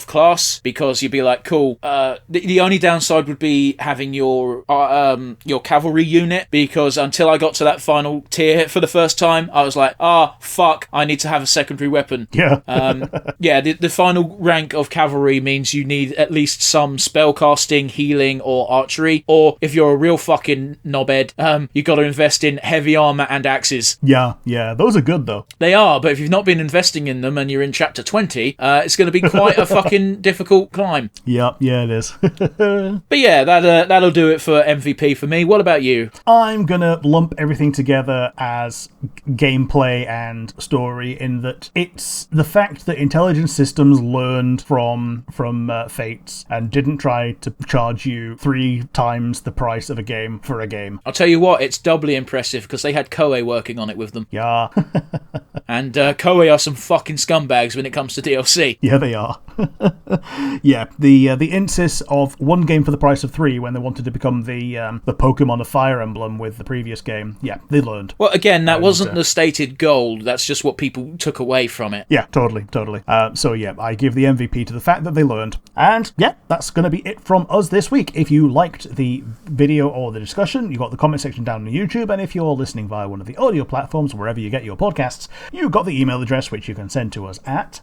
class, because you'd be like, cool. The only downside would be having your cavalry unit, because until I got to that final tier for the first time, I was like, fuck, I need to have a secondary weapon. Yeah. The final rank of cavalry means you need at least some spellcasting, healing, or archery. Or if you're a real fucking knobhead, you got to invest in heavy armor and axes. Yeah. Those are good though. They are, but if you've not been investing in them and you're in chapter 20, it's going to be quite a fucking difficult climb. Yeah, it is. But yeah, that'll do it for MVP for me. What about you? I'm gonna lump everything together as gameplay and story, in that it's the fact that intelligence systems learned from Fates and didn't try to charge you 3 times the price of a game for a game. I'll tell you what, it's doubly impressive because they had Koei working on it with them. Yeah. And Koei are some fucking scumbags when it comes to DLC. Yeah, they are. Yeah, the insist of 1 game for the price of 3 when they wanted to become the Pokemon of Fire Emblem with the previous game. Yeah, they learned. Well, again, that wasn't the stated goal. That's just what people took away from it. Yeah, totally. So yeah, I give the MVP to the fact that they learned. And yeah, that's going to be it from us this week. If you liked the video or the discussion, you got the comment section down on YouTube, and if you're listening via one of the audio platforms, wherever you get your podcasts, you got the email address which you can send to us at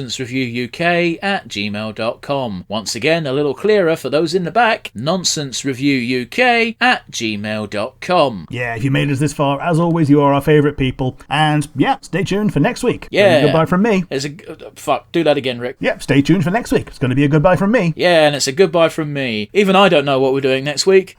nonsensereviewuk@gmail.com. Once again, a little clearer for those in the back, nonsensereviewuk@gmail.com. Yeah, if you made us this far, as always, you are our favourite people. And yeah, stay tuned for next week. Yeah. Goodbye from me. Fuck, do that again, Rick. Yep, stay tuned for next week. It's going to be a goodbye from me. Yeah, and it's a goodbye from me. Even I don't know what we're doing next week.